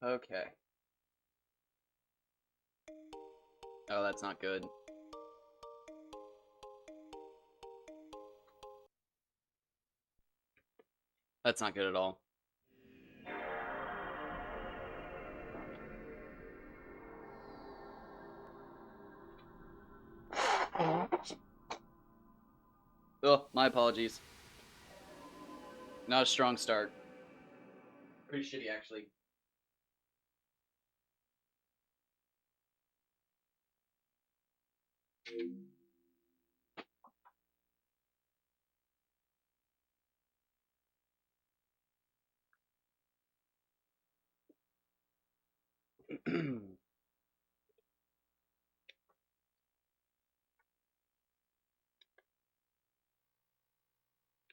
Okay. Oh, that's not good. That's not good at all. Oh, my apologies. Not a strong start. Pretty shitty, actually.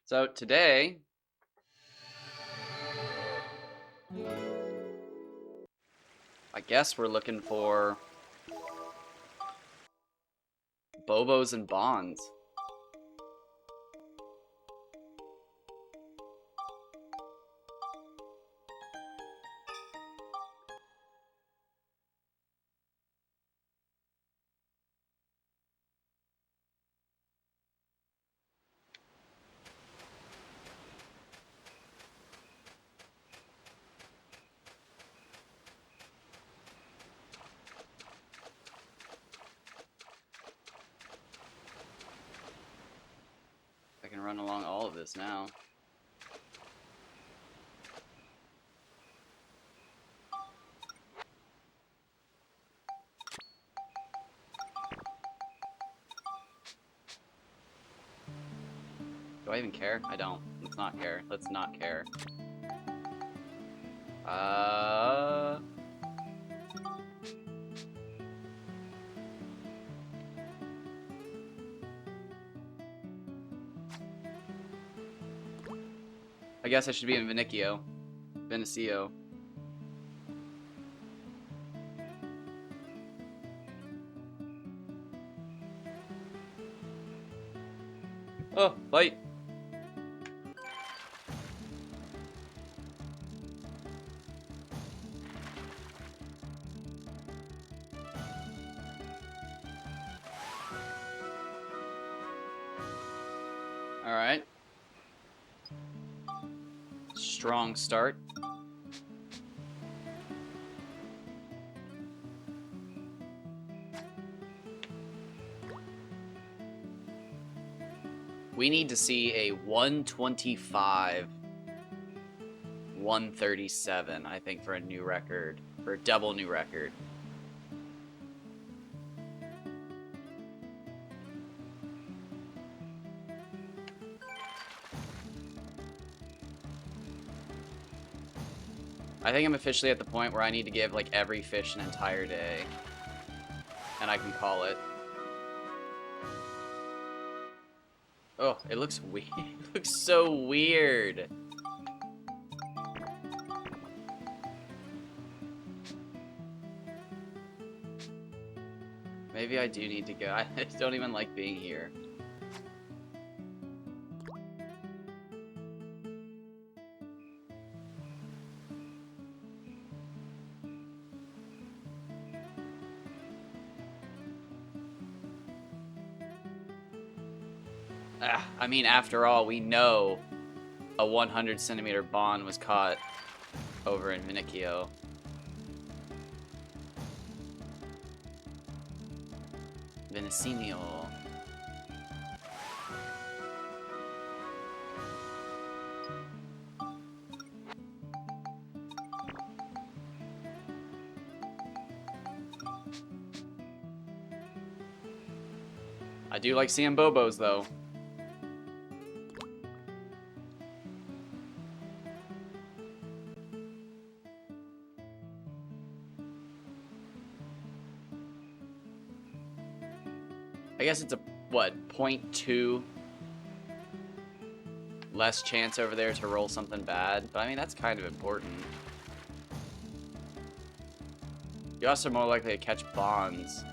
So today, I guess we're looking for Bobos and Bonds. I can run along all of this now. Do I even care? I don't. Let's not care. Let's not care. Uh... I guess I should be in Vinicio. Vinicio. Oh, bite. Alright. Strong start. We need to see a 125, 137, I think, for a new record. For a double new record. I think I'm officially at the point where I need to give, like, every fish an entire day. And I can call it. Oh, it looks weird. It looks so weird. Maybe I do need to go. I don't even like being here. I mean, after all, we know a 100 centimeter bond was caught over in Vinicio. Vinicinio. I do like seeing Bobos, though. I guess it's a, what, 0.2 less chance over there to roll something bad. But I mean, that's kind of important. You're also more likely to catch bonds.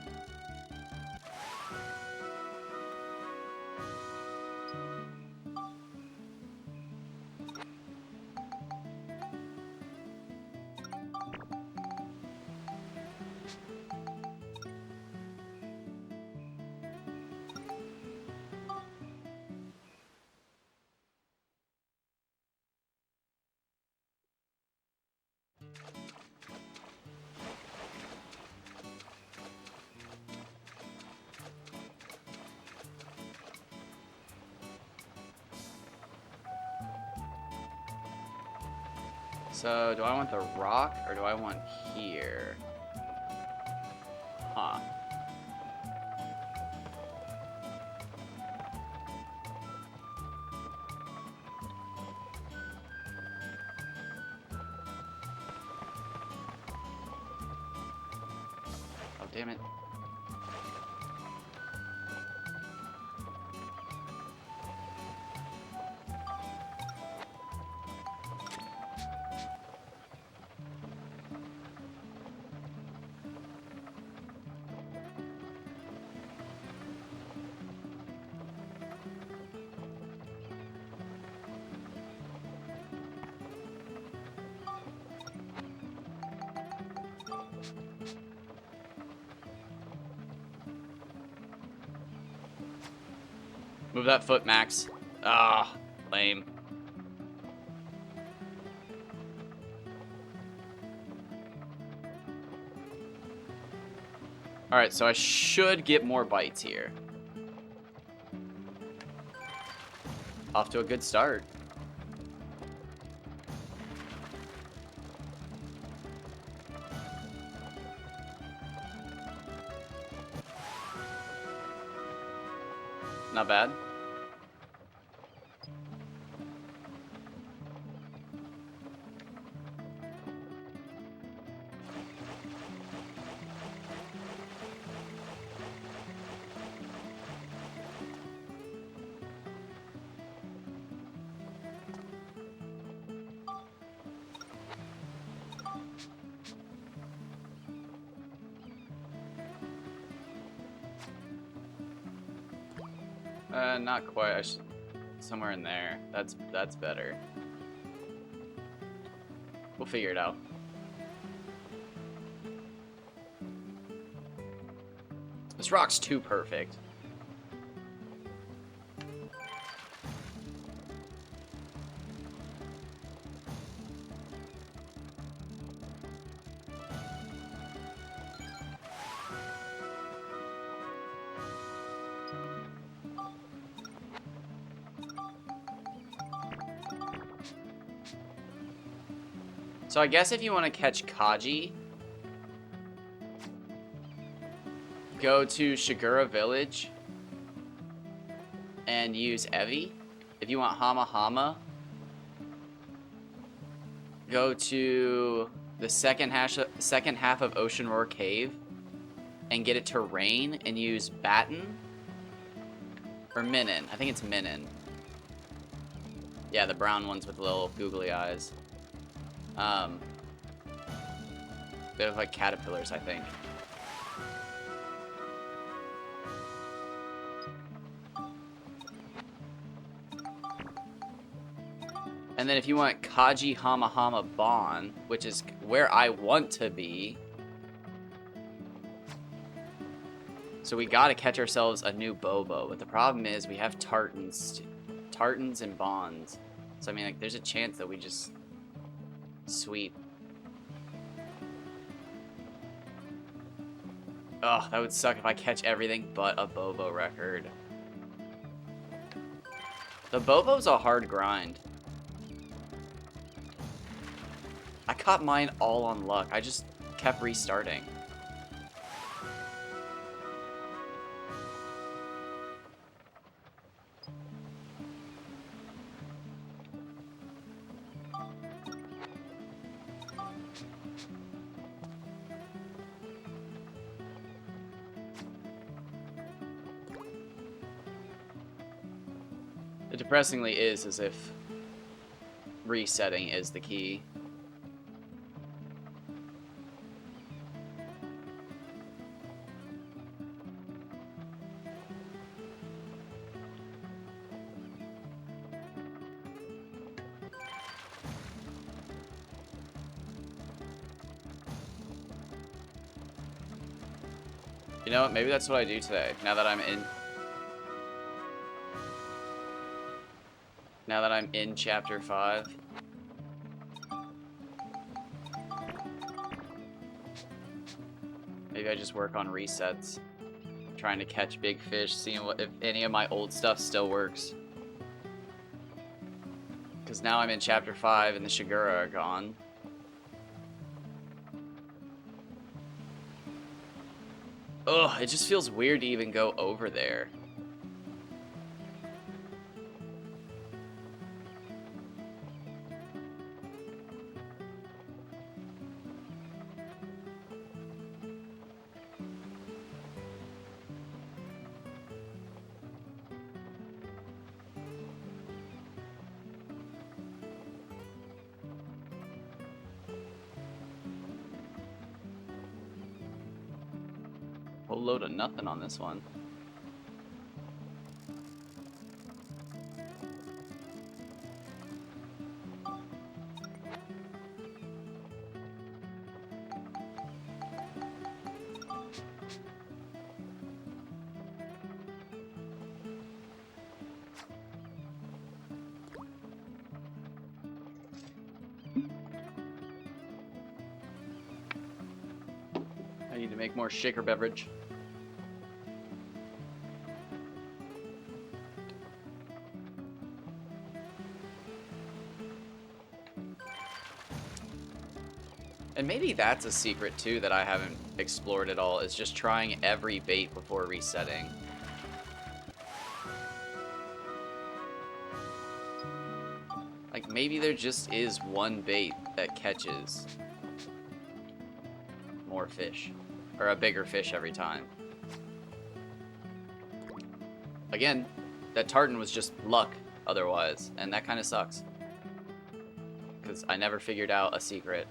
So, do I want the rock or do I want here? Huh. Oh, damn it. Move that foot, Max. Ah, lame. Alright, so I should get more bites here. Off to a good start. Not bad. Not quite. Somewhere in there. That's better. We'll figure it out. This rock's too perfect. So I guess if you want to catch Kaji, go to Shigura Village and use Evi. If you want Hama Hama, go to the second half of Ocean Roar Cave and get it to rain and use Baton or Minun. I think it's Minun. Yeah, the brown ones with the little googly eyes. They look like caterpillars, I think. And then if you want Kaji Hama Hama Bon, which is where I want to be. So we gotta catch ourselves a new Bobo, but the problem is we have Tartans and Bonds. So I mean, like, there's a chance that we just sweep. Oh, that would suck if I catch everything but a Bobo record. The Bobo's a hard grind. I caught mine all on luck. I just kept restarting. It depressingly is as if resetting is the key. You know what? Maybe that's what I do today. Now that I'm in chapter 5. Maybe I just work on resets. Trying to catch big fish, seeing if any of my old stuff still works. Because now I'm in chapter 5 and the Shigura are gone. Ugh, it just feels weird to even go over there. Whole load of nothing on this one. I need to make more shaker beverage. And maybe that's a secret too that I haven't explored at all, is just trying every bait before resetting. Like maybe there just is one bait that catches more fish, or a bigger fish every time. Again, that tartan was just luck otherwise, and that kind of sucks. Because I never figured out a secret.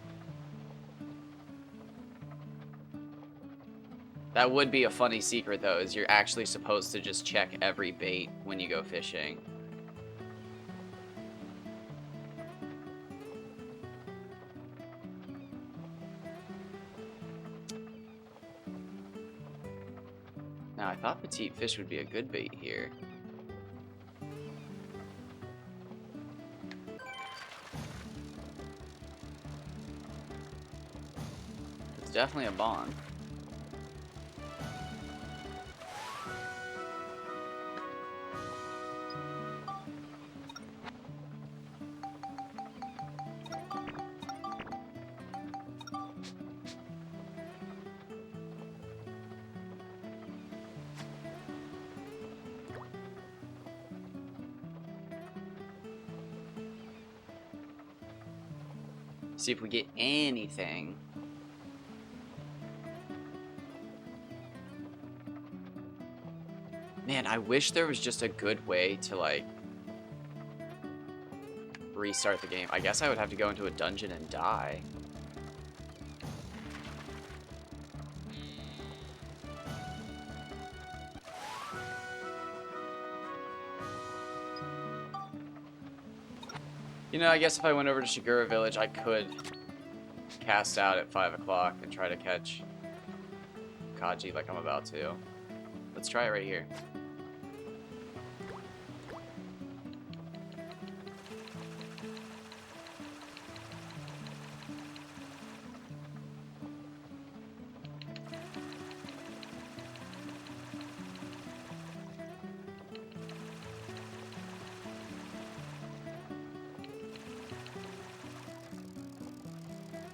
That would be a funny secret though, is you're actually supposed to just check every bait when you go fishing. Now, I thought petite fish would be a good bait here. It's definitely a bond. See if we get anything. Man, I wish there was just a good way to, like, restart the game. I guess I would have to go into a dungeon and die. You know, I guess if I went over to Shigura Village, I could cast out at 5 o'clock and try to catch Kaji like I'm about to. Let's try it right here.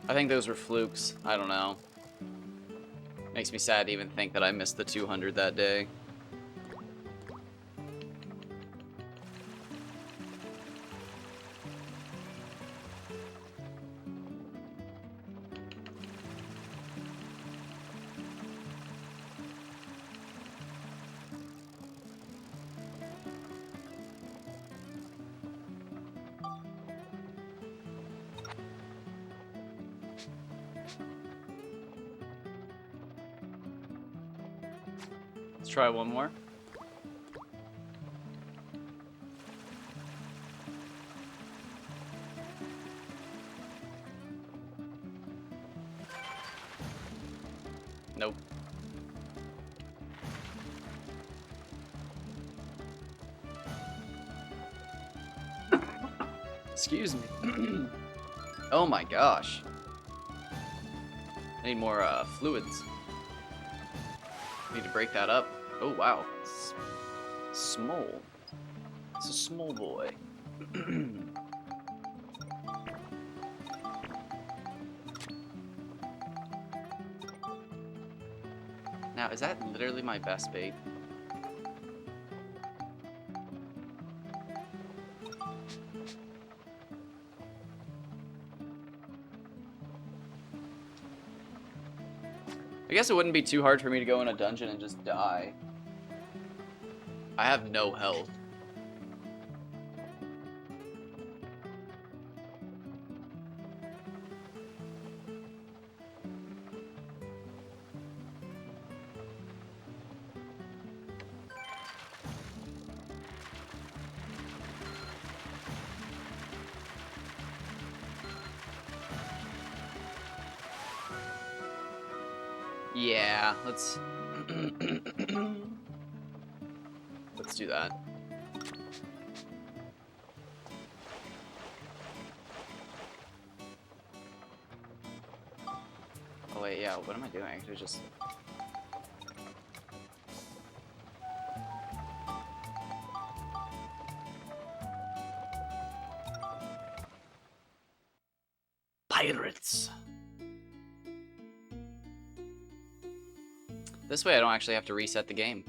I think those were flukes. I don't know. Makes me sad to even think that I missed the 200 that day. Let's try one more. Nope. Excuse me. Oh my gosh. I need more fluids. Need to break that up. Oh wow. It's small. It's a small boy. Now, is that literally my best bait? I guess it wouldn't be too hard for me to go in a dungeon and just die. I have no health. Yeah, let's let's do that. Oh wait, yeah, what am I doing? I could just pirates. This way I don't actually have to reset the game.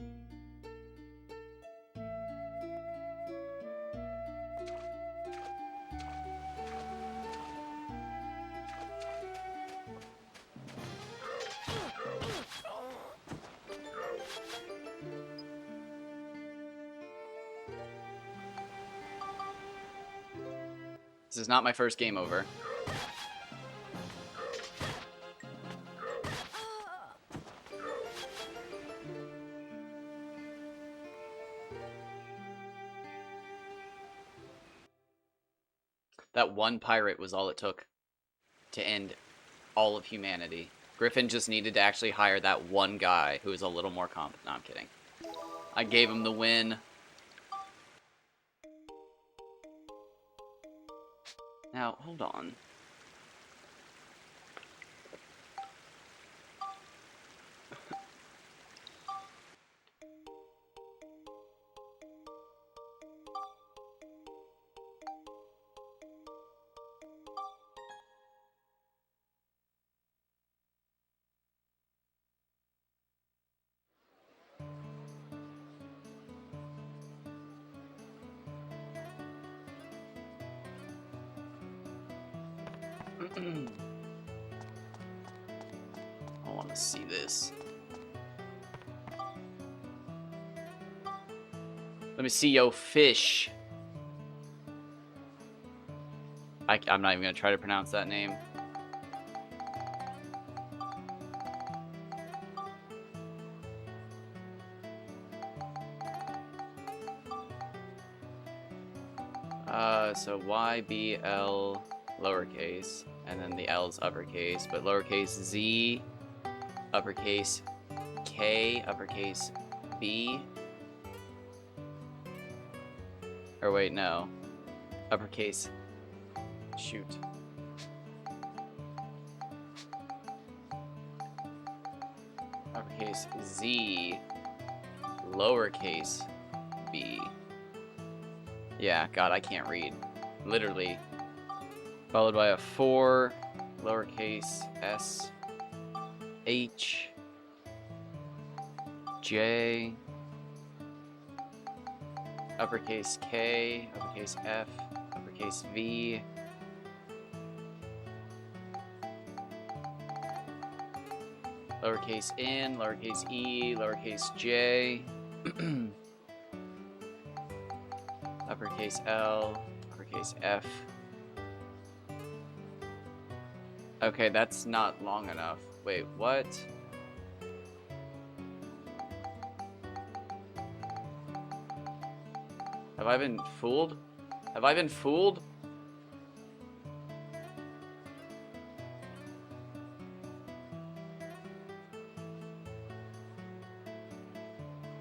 This is not my first game over. That one pirate was all it took to end all of humanity. Griffin just needed to actually hire that one guy who was a little more competent. No, I'm kidding. I gave him the win. Now, hold on. I want to see this. Let me see yo fish. I'm not even going to try to pronounce that name. So YBL lowercase, and then the L's uppercase, but lowercase Z, uppercase K, uppercase B. Or wait, no. Uppercase. Shoot. Uppercase Z, lowercase B. Yeah, God, I can't read. Literally. Followed by a 4, lowercase s, H, J, uppercase K, uppercase F, uppercase V, lowercase n, lowercase e, lowercase j, uppercase L, uppercase F. Okay, that's not long enough. Wait, what? Have I been fooled? Have I been fooled?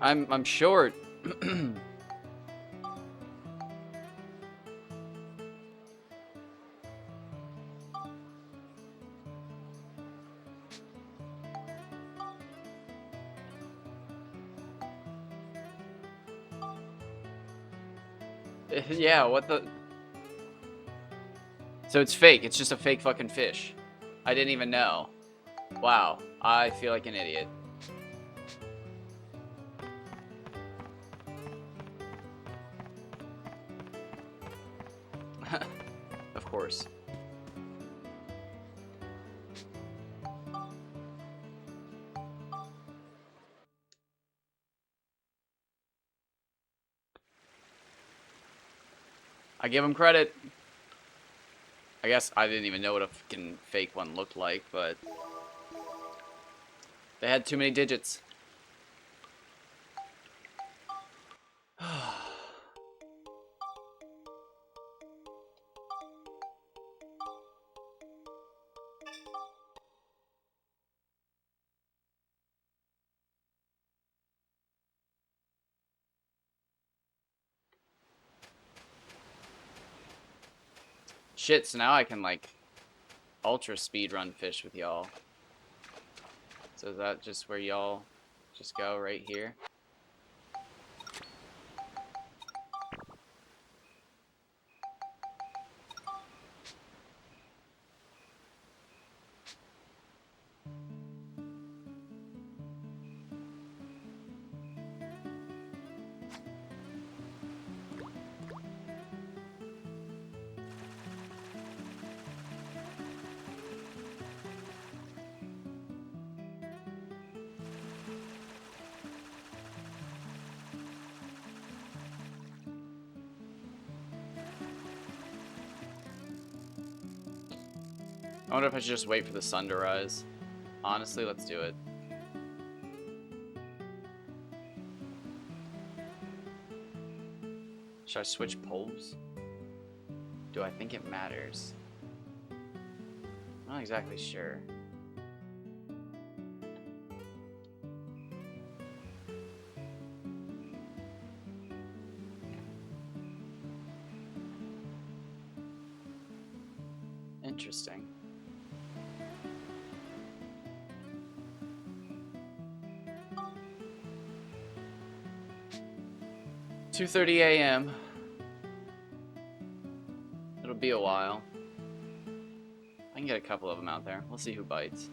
I'm short. Yeah, what the... So it's fake. It's just a fake fucking fish. I didn't even know. Wow. I feel like an idiot. Of course. I give him credit. I guess I didn't even know what a fucking fake one looked like, but they had too many digits. Shit, so now I can, like, ultra speed run fish with y'all. So is that just where y'all just go right here? I wonder if I should just wait for the sun to rise. Honestly, let's do it. Should I switch poles? Do I think it matters? I'm not exactly sure. Interesting. $2:30 a.m. It'll be a while. I can get a couple of them out there. We'll see who bites.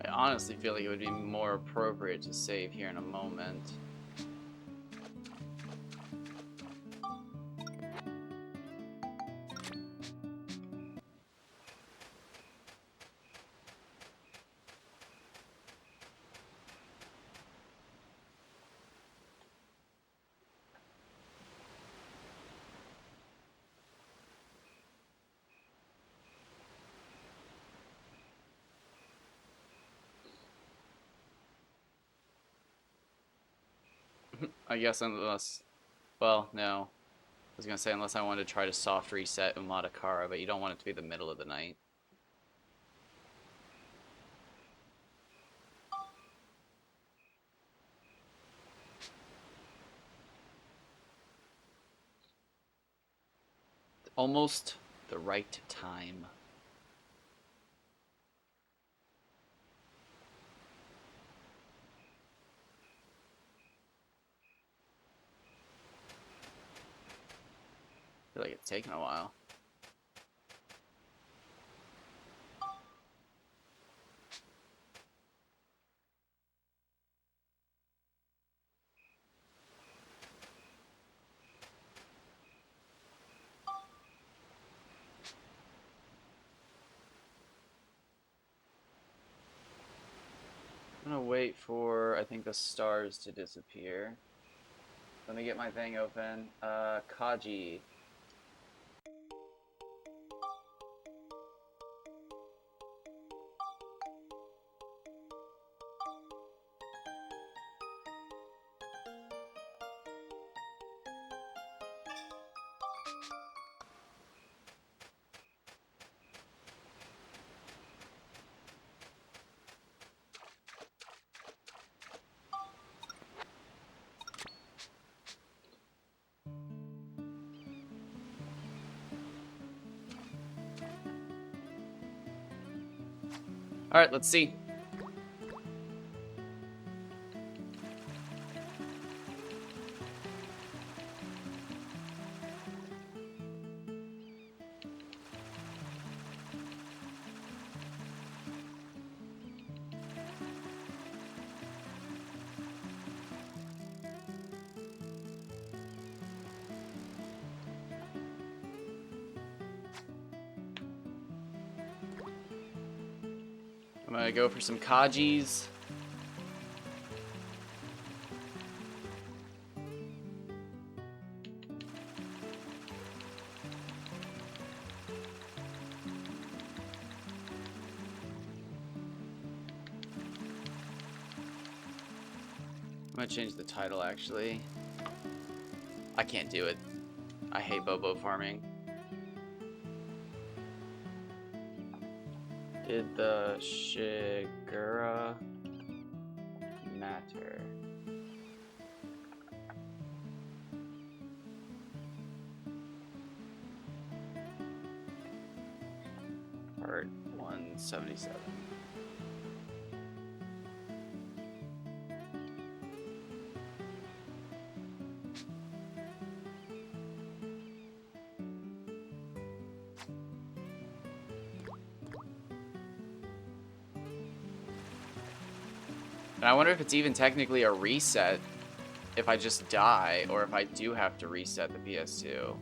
I honestly feel like it would be more appropriate to save here in a moment. I guess unless... Well, no. I was gonna say unless I wanted to try to soft reset Umatakara, but you don't want it to be the middle of the night. Almost the right time. I feel like it's taken a while. I'm gonna wait for, I think, the stars to disappear. Let me get my thing open. Kaji. Alright, let's see. I'm gonna go for some Kajis. I'm gonna change the title actually. I can't do it. I hate Bobo farming. Did the Shigura matter? Part 177. And I wonder if it's even technically a reset if I just die, or if I do have to reset the PS2.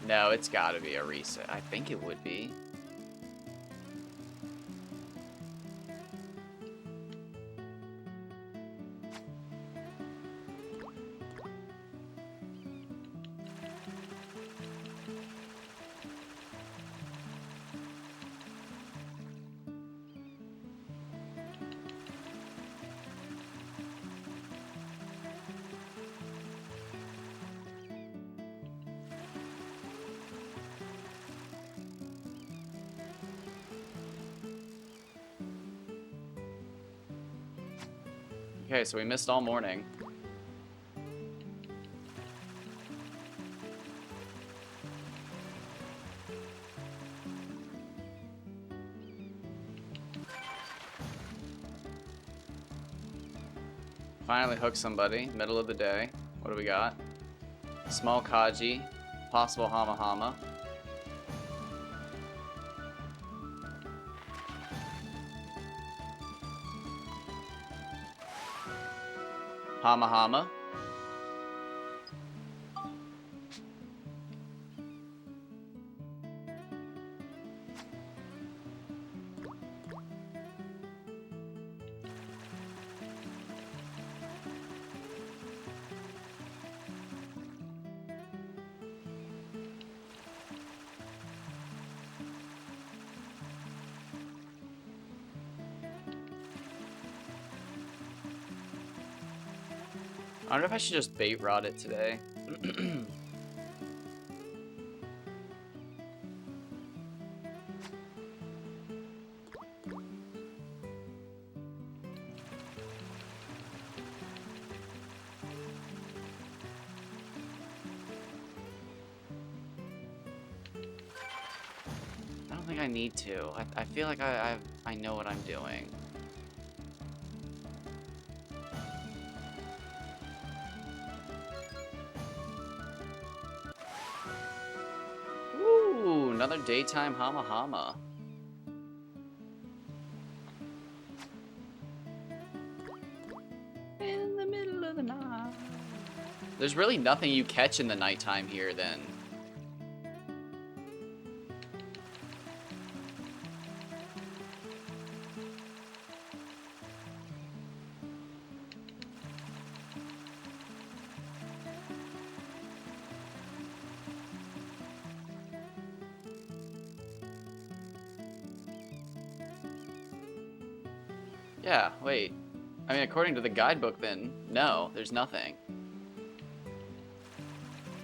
No, it's gotta be a reset. I think it would be. Okay, so we missed all morning. Finally hook somebody, middle of the day. What do we got? Small Kaji, possible Hama Hama. Hama Hama. I wonder if I should just bait rod it today. I don't think I need to. I feel like I know what I'm doing. Ooh, another daytime Hama Hama. In the middle of the night. There's really nothing you catch in the nighttime here then. Yeah, wait. I mean, according to the guidebook then, no, there's nothing.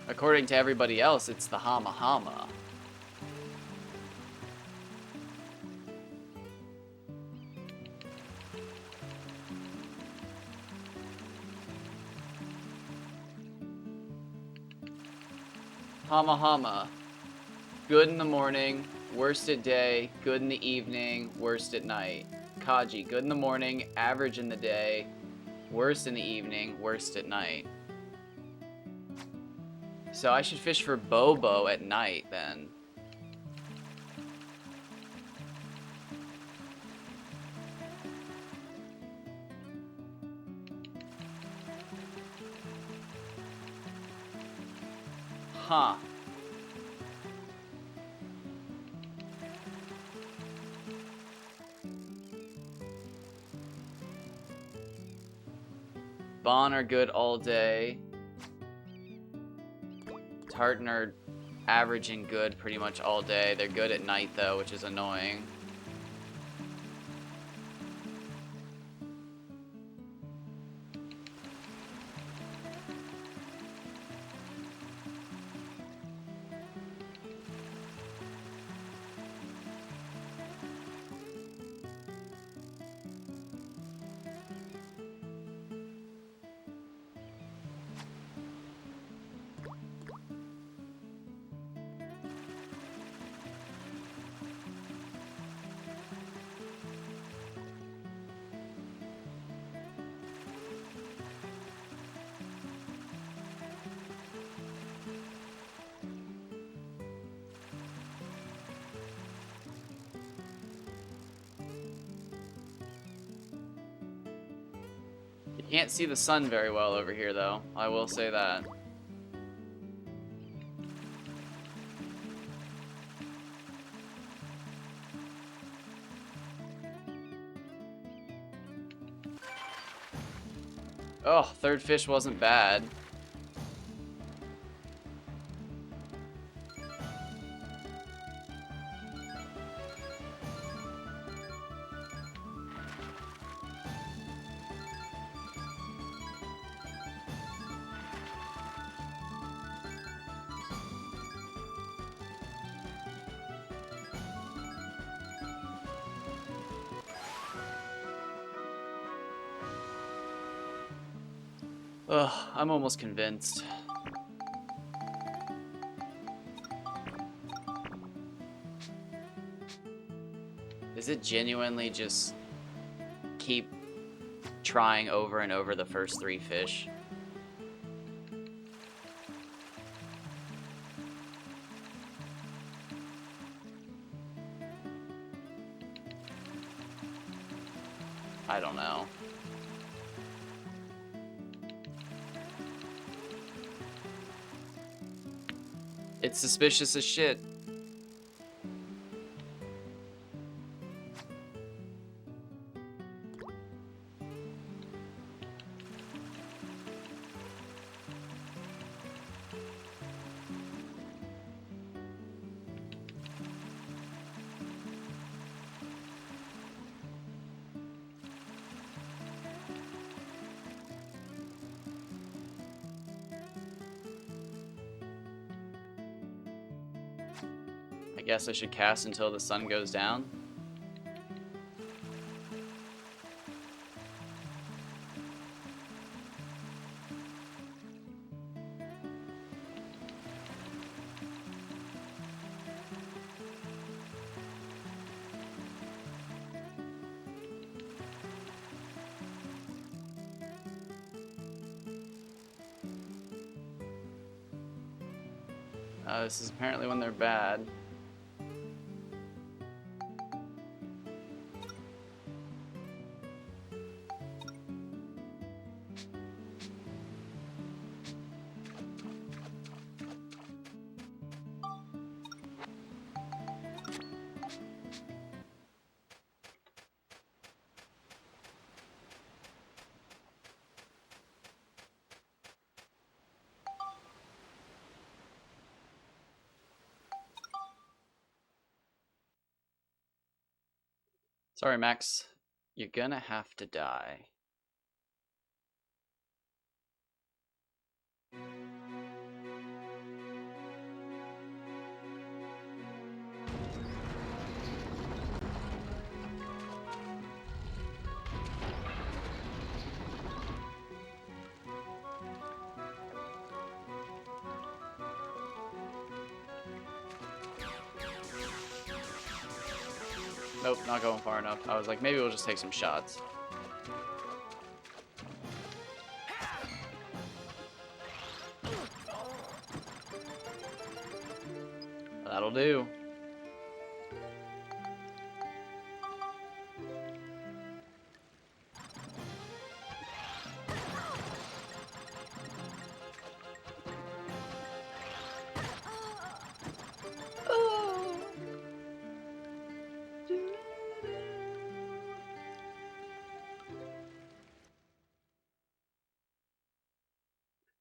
According to everybody else, it's the Hama Hama. Hama Hama. good in the morning, worst at day, good in the evening, worst at night. Kaji, good in the morning, average in the day, worst in the evening, worst at night. So I should fish for Bobo at night then. Huh. Bon are good all day. Tartan are averaging good pretty much all day. They're good at night though, which is annoying. You can't see the sun very well over here though, I will say that. Oh, third fish wasn't bad. Ugh, I'm almost convinced. Is it genuinely just keep trying over and over the first 3 fish? I don't know. It's suspicious as shit. I guess I should cast until the sun goes down. This is apparently when they're bad. Sorry, Max. You're gonna have to die. Nope, not going far enough. I was like, maybe we'll just take some shots. That'll do.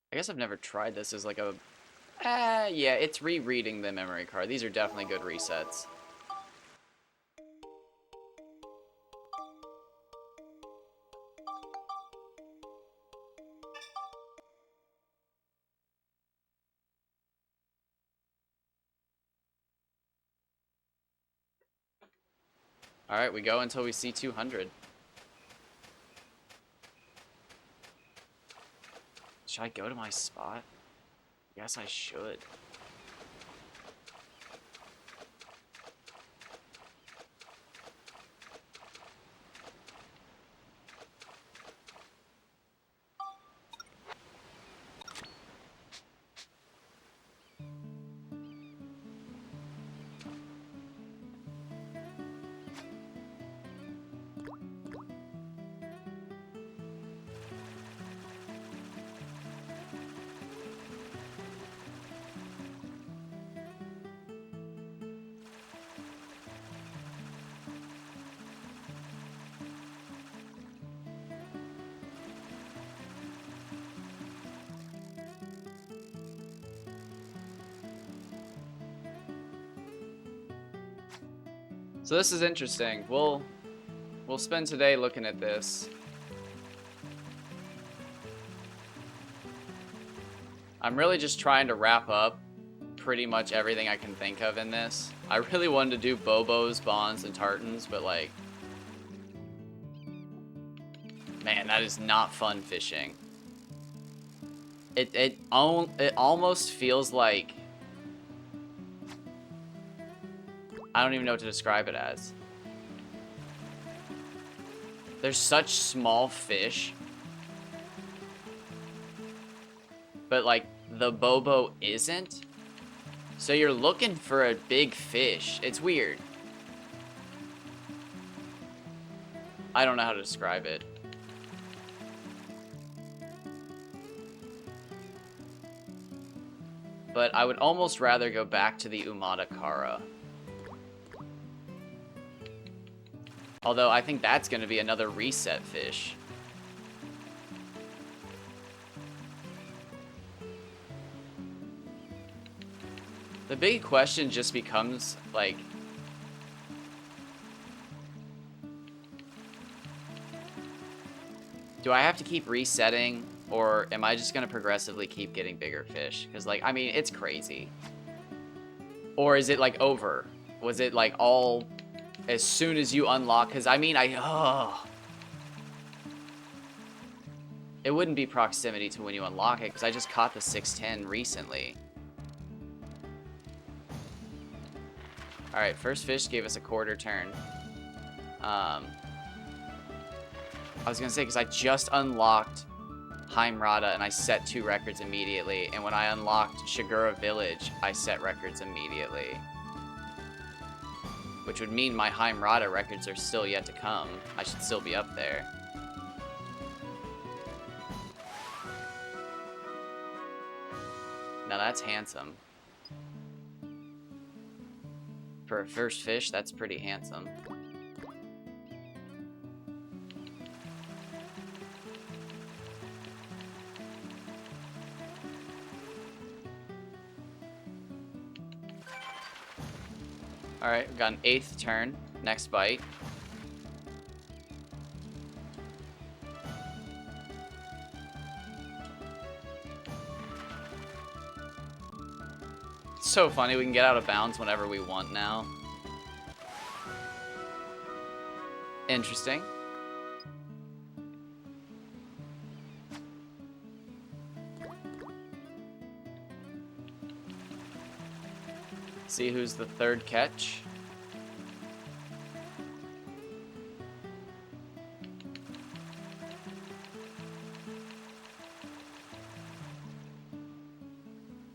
I guess I've never tried this as like a... yeah, it's rereading the memory card. These are definitely good resets. Alright, we go until we see 200. Should I go to my spot? Yes, I should. So this is interesting. We'll spend today looking at this. I'm really just trying to wrap up pretty much everything I can think of in this. I really wanted to do Bobos, Bonds, and Tartans, but like... Man, that is not fun fishing. It almost feels like... I don't even know what to describe it as. There's such small fish. But like, the Bobo isn't. So you're looking for a big fish. It's weird. I don't know how to describe it. But I would almost rather go back to the Umatakara. Although I think that's going to be another reset fish. The big question just becomes, like... Do I have to keep resetting, or am I just going to progressively keep getting bigger fish? Because, like, I mean, it's crazy. Or is it, like, over? Was it, like, all... as soon as you unlock, because I mean, it wouldn't be proximity to when you unlock it, because I just caught the 610 recently. Alright, first fish gave us a quarter turn. I was going to say, because I just unlocked Heimrada, and I set 2 records immediately, and when I unlocked Shigura Village, I set records immediately. Which would mean my Heimrada records are still yet to come. I should still be up there. Now that's handsome. For a first fish, that's pretty handsome. Alright, we've got an 8th turn. Next bite. It's so funny, we can get out of bounds whenever we want now. Interesting. See who's the 3rd catch.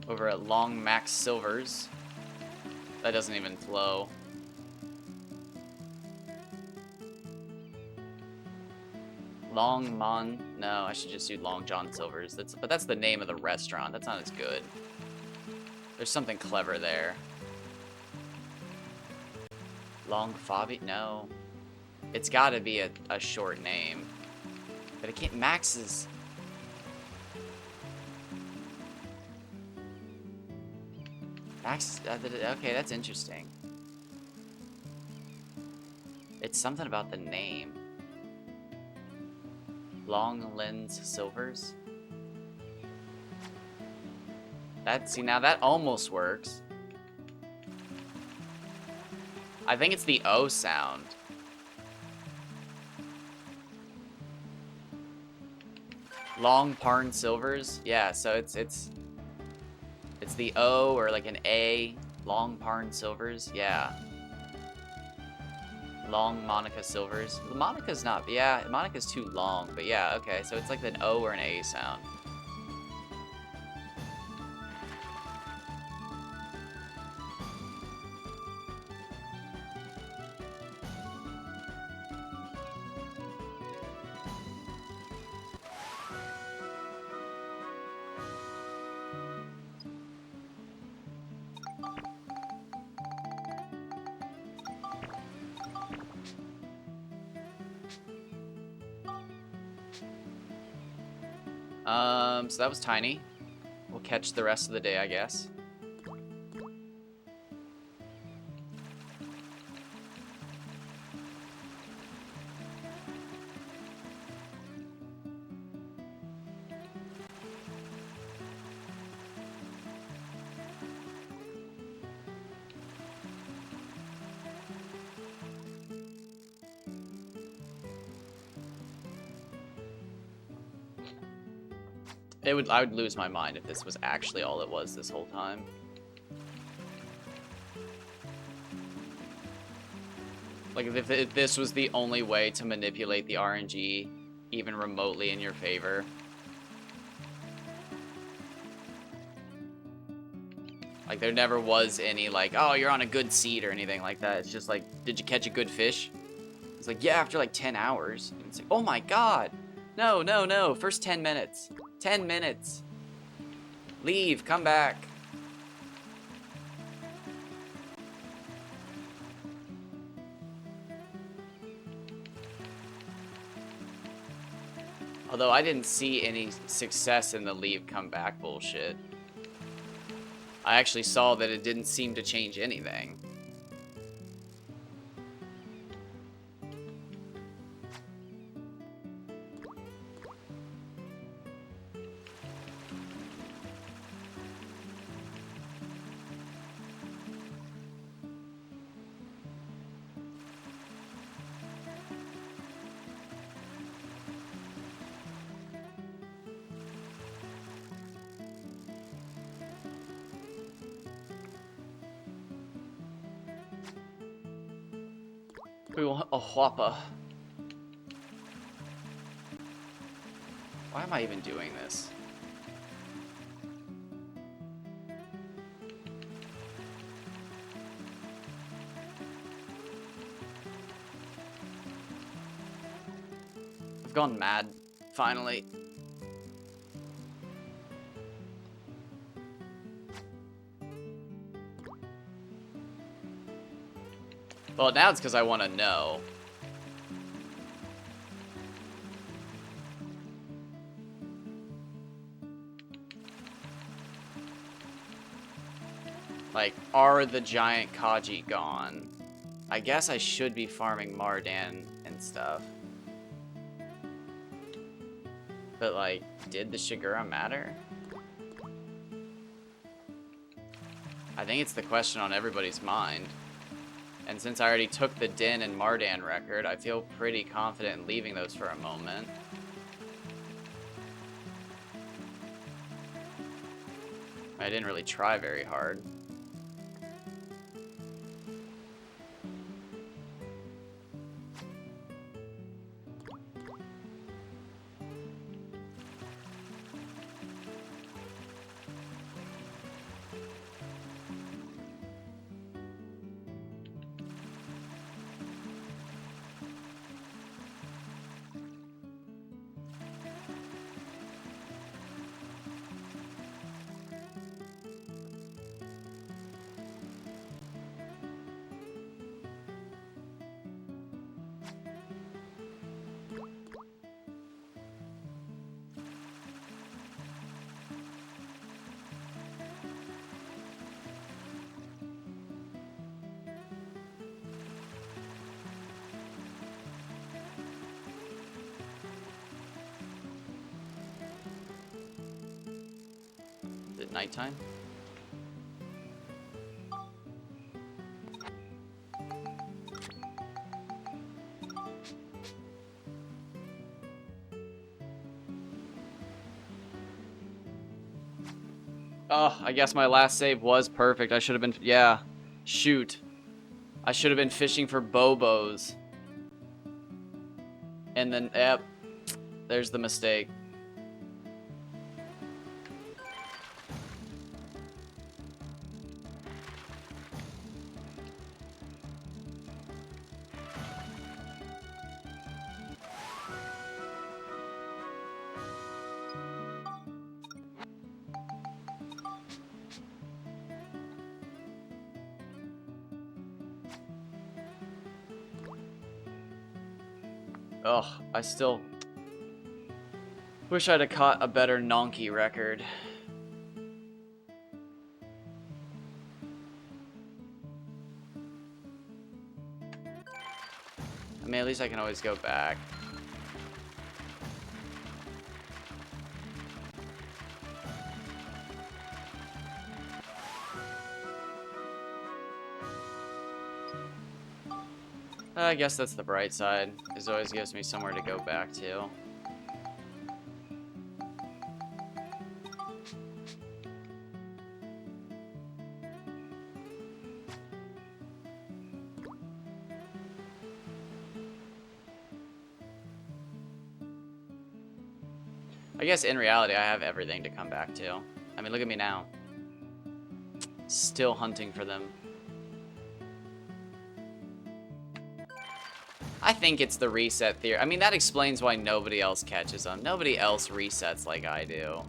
over at Long Max Silvers. That doesn't even flow. Long Mon. No, I should just do Long John Silvers. But that's the name of the restaurant. That's not as good. There's something clever there. Long Fabi? No. It's got to be a short name. But it can't. Max is. Max. Okay, that's interesting. It's something about the name. Long Lens Silvers. See, now that almost works. I think it's the O sound. Long Parn Silvers. Yeah, so it's the O or like an A. Long Parn Silvers. Yeah. Long Monica Silvers. Monica's not. Yeah, Monica's too long. But yeah, okay. So it's like an O or an A sound. So that was tiny. We'll catch the rest of the day, I guess. I would lose my mind if this was actually all it was this whole time. Like if this was the only way to manipulate the RNG even remotely in your favor. Like there never was any like, oh, you're on a good seed or anything like that. It's just like, did you catch a good fish? It's like, yeah, after like 10 hours. And it's like, oh my god. No, no, no. First 10 minutes. 10 minutes. Leave. Come back. Although I didn't see any success in the leave come back bullshit. I actually saw that it didn't seem to change anything. We want a whopper. Why am I even doing this? I've gone mad, finally. Well, now it's because I want to know. Like, are the giant Kaji gone? I guess I should be farming Mardan and stuff. But, like, did the Shigura matter? I think it's the question on everybody's mind. And since I already took the Din and Mardan record, I feel pretty confident in leaving those for a moment. I didn't really try very hard. nighttime. Oh, I guess my last save was perfect. I should have been... Yeah. Shoot. I should have been fishing for Bobos. And then, yep. There's the mistake. Ugh, I still wish I'd have caught a better Nonky record. I mean, at least I can always go back. I guess that's the bright side. It always gives me somewhere to go back to. I guess in reality, I have everything to come back to. I mean, look at me now. Still hunting for them. I think it's the reset theory. I mean, that explains why nobody else catches them. Nobody else resets like I do.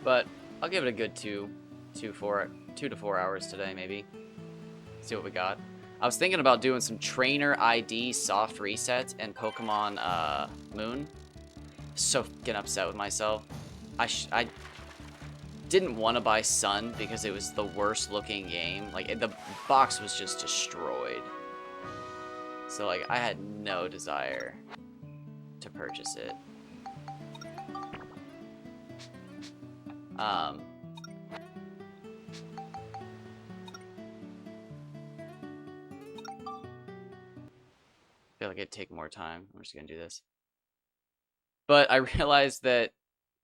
But I'll give it a good 2 to 4 hours today, maybe. See what we got. I was thinking about doing some trainer ID soft resets and Pokemon Moon. So getting upset with myself. I didn't want to buy Sun because it was the worst looking game. Like, the box was just destroyed. So, like, I had no desire to purchase it. I feel like it'd take more time. I'm just gonna do this. But I realized that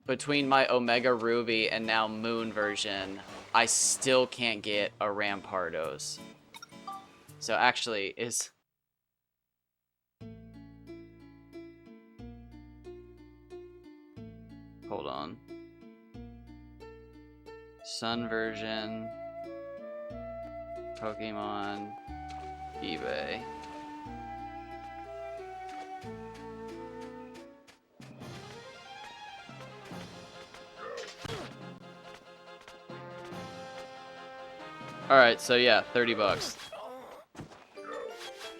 between my Omega Ruby and now Moon version, I still can't get a Rampardos. So actually, is... Hold on. Sun version, Pokemon, eBay. Alright, so yeah, 30 bucks.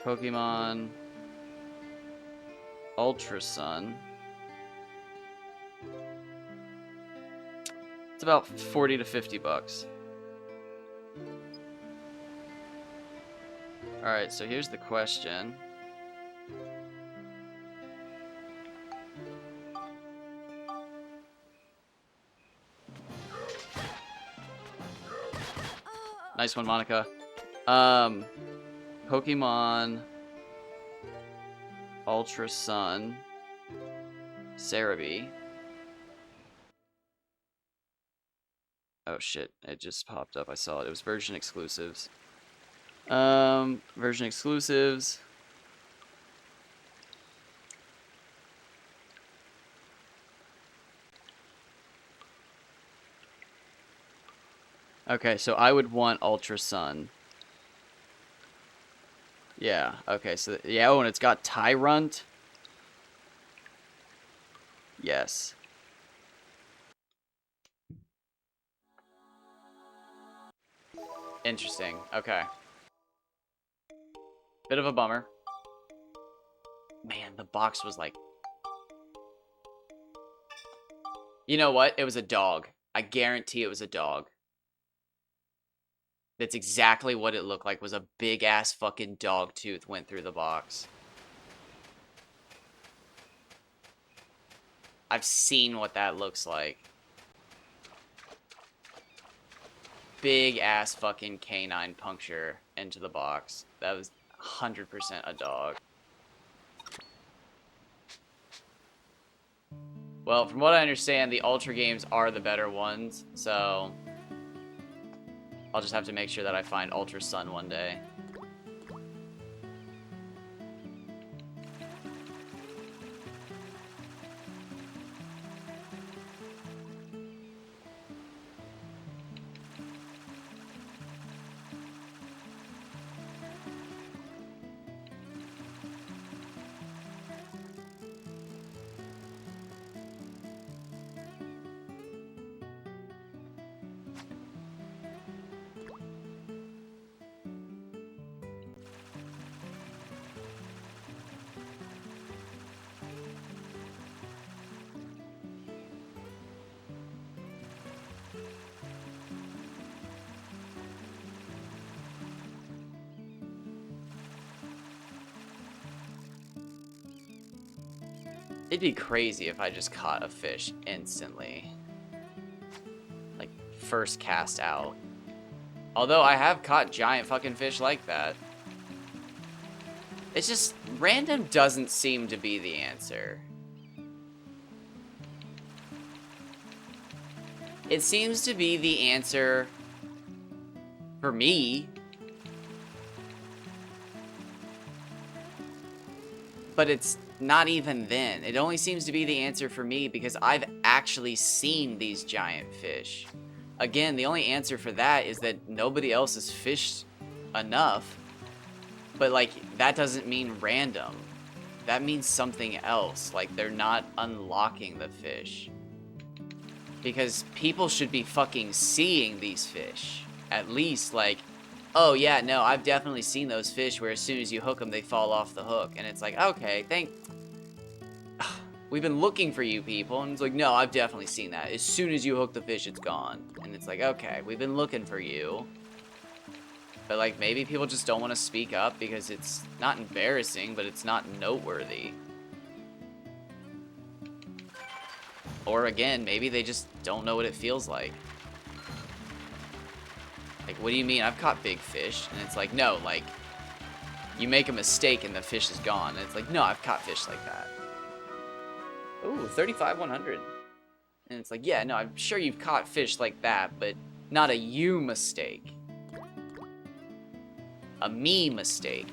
Pokemon Ultra Sun. It's about 40 to 50 bucks. Alright, so here's the question. Nice one, Monica. Pokemon Ultra Sun Cerebi. Oh shit, it just popped up. I saw it. It was version exclusives. Version exclusives. Okay, so I would want Ultra Sun. Yeah, okay, so, yeah, oh, and it's got Tyrunt. Yes. Interesting. Okay. Bit of a bummer. Man, the box was like... You know what? It was a dog. I guarantee it was a dog. That's exactly what it looked like, was a big-ass fucking dog tooth went through the box. I've seen what that looks like. Big-ass fucking canine puncture into the box. That was 100% a dog. Well, from what I understand, the Ultra games are the better ones, so... I'll just have to make sure that I find Ultra Sun one day. It'd be crazy if I just caught a fish instantly. Like, first cast out. Although I have caught giant fucking fish like that. It's just, random doesn't seem to be the answer. It seems to be the answer for me. But it's not even then. It only seems to be the answer for me because I've actually seen these giant fish. Again, the only answer for that is that nobody else has fished enough. But, like, that doesn't mean random. That means something else. Like, they're not unlocking the fish. Because people should be fucking seeing these fish. At least, like, oh, yeah, no, I've definitely seen those fish where as soon as you hook them, they fall off the hook. And it's like, okay, we've been looking for you people. And it's like, no, I've definitely seen that. As soon as you hook the fish, it's gone. And it's like, okay, we've been looking for you. But, like, maybe people just don't want to speak up because it's not embarrassing, but it's not noteworthy. Or, again, maybe they just don't know what it feels like. Like, what do you mean? I've caught big fish. And it's like, no, like, you make a mistake and the fish is gone. And it's like, no, I've caught fish like that. Ooh, 35-100. And it's like, yeah, no, I'm sure you've caught fish like that, but not a you mistake. A me mistake.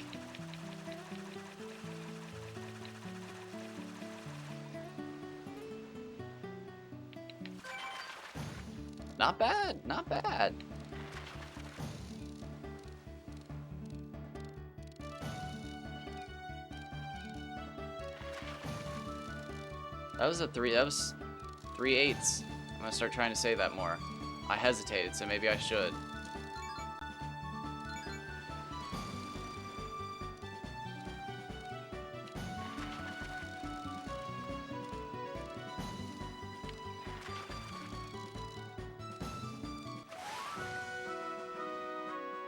Not bad, not bad. That was 3/8. I'm gonna start trying to say that more. I hesitated, so maybe I should.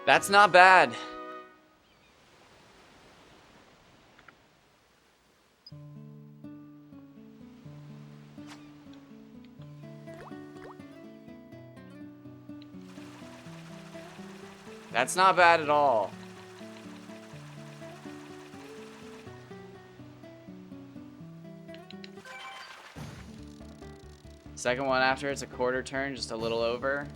That's not bad. That's not bad at all. Second one after it's a quarter turn, just a little over.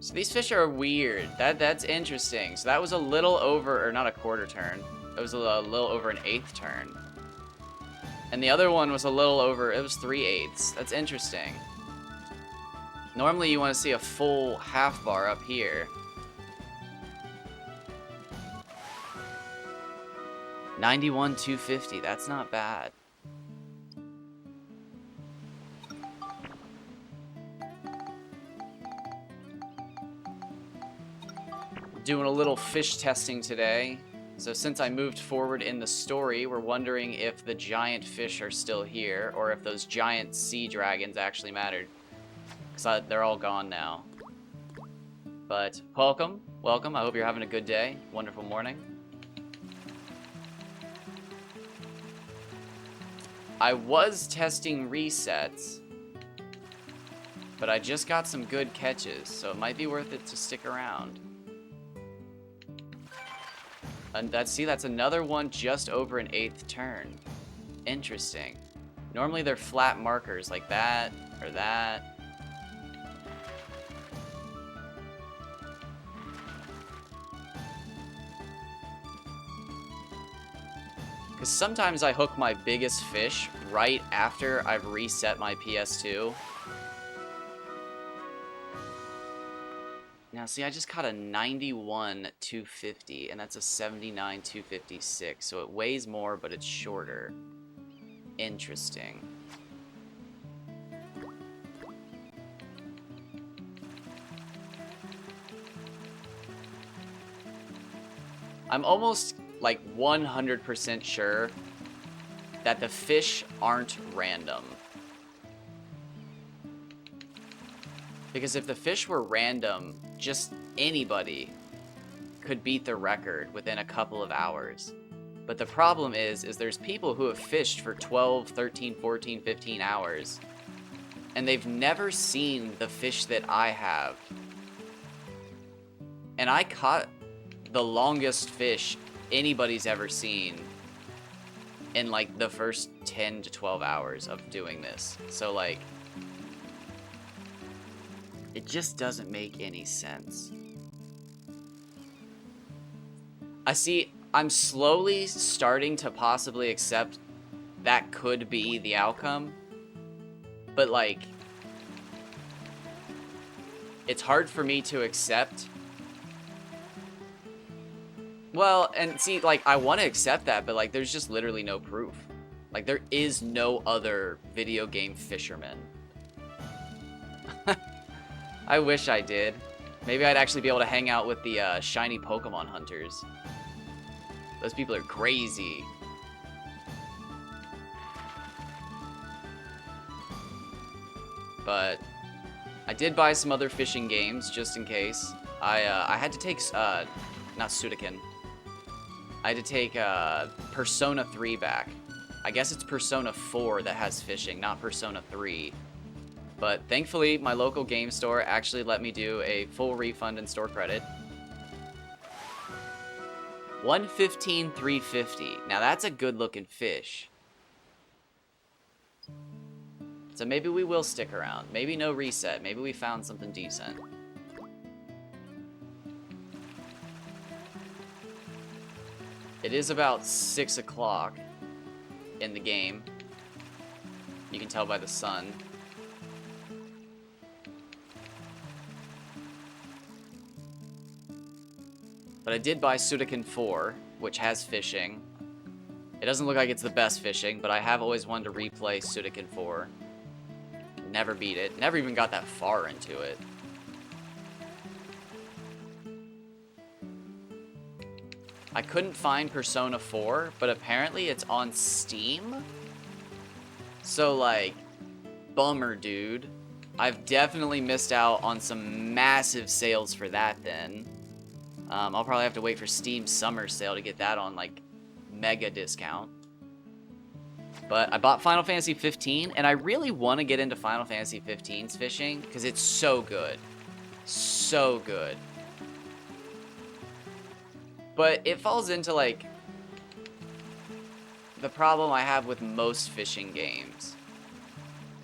So these fish are weird. That's interesting. So that was a little over, or not a quarter turn. It was a little over an 1/8 turn. And the other one was a little over, it was 3/8. That's interesting. Normally you want to see a full half bar up here. 91-250, that's not bad. doing a little fish testing today. So since I moved forward in the story, we're wondering if the giant fish are still here, or if those giant sea dragons actually mattered. Because they're all gone now. But welcome, welcome. I hope you're having a good day. Wonderful morning. I was testing resets, but I just got some good catches, so it might be worth it to stick around. And that's another one just over an 8th turn. Interesting. Normally they're flat markers like that or that. Because sometimes I hook my biggest fish right after I've reset my PS2. Now, see, I just caught a 91 250, and that's a 79 256, so it weighs more, but it's shorter. Interesting. I'm almost like 100% sure that the fish aren't random. Because if the fish were random, just anybody could beat the record within a couple of hours. But the problem is there's people who have fished for 12, 13, 14, 15 hours, and they've never seen the fish that I have. And I caught the longest fish anybody's ever seen in like the first 10 to 12 hours of doing this. So like, it just doesn't make any sense. I'm slowly starting to possibly accept that could be the outcome, but like, it's hard for me to accept. Well, and see, like, I want to accept that, but like, there's just literally no proof. Like, there is no other video game fisherman. I wish I did. Maybe I'd actually be able to hang out with the shiny Pokemon hunters. Those people are crazy. But I did buy some other fishing games just in case. I had to take not Sudoku. I had to take Persona 3 back. I guess it's Persona 4 that has fishing, not Persona 3. But thankfully, my local game store actually let me do a full refund and store credit. 115 350. Now that's a good looking fish. So maybe we will stick around. Maybe no reset. Maybe we found something decent. It is about 6 o'clock in the game. You can tell by the sun. But I did buy Sudoku 4, which has fishing. It doesn't look like it's the best fishing, but I have always wanted to replay Sudoku 4. Never beat it. Never even got that far into it. I couldn't find Persona 4, but apparently it's on Steam. So, like, bummer, dude. I've definitely missed out on some massive sales for that then. I'll probably have to wait for Steam's summer sale to get that on, like, mega discount. But I bought Final Fantasy 15, and I really want to get into Final Fantasy 15's fishing, because it's so good. So good. But it falls into, like, the problem I have with most fishing games.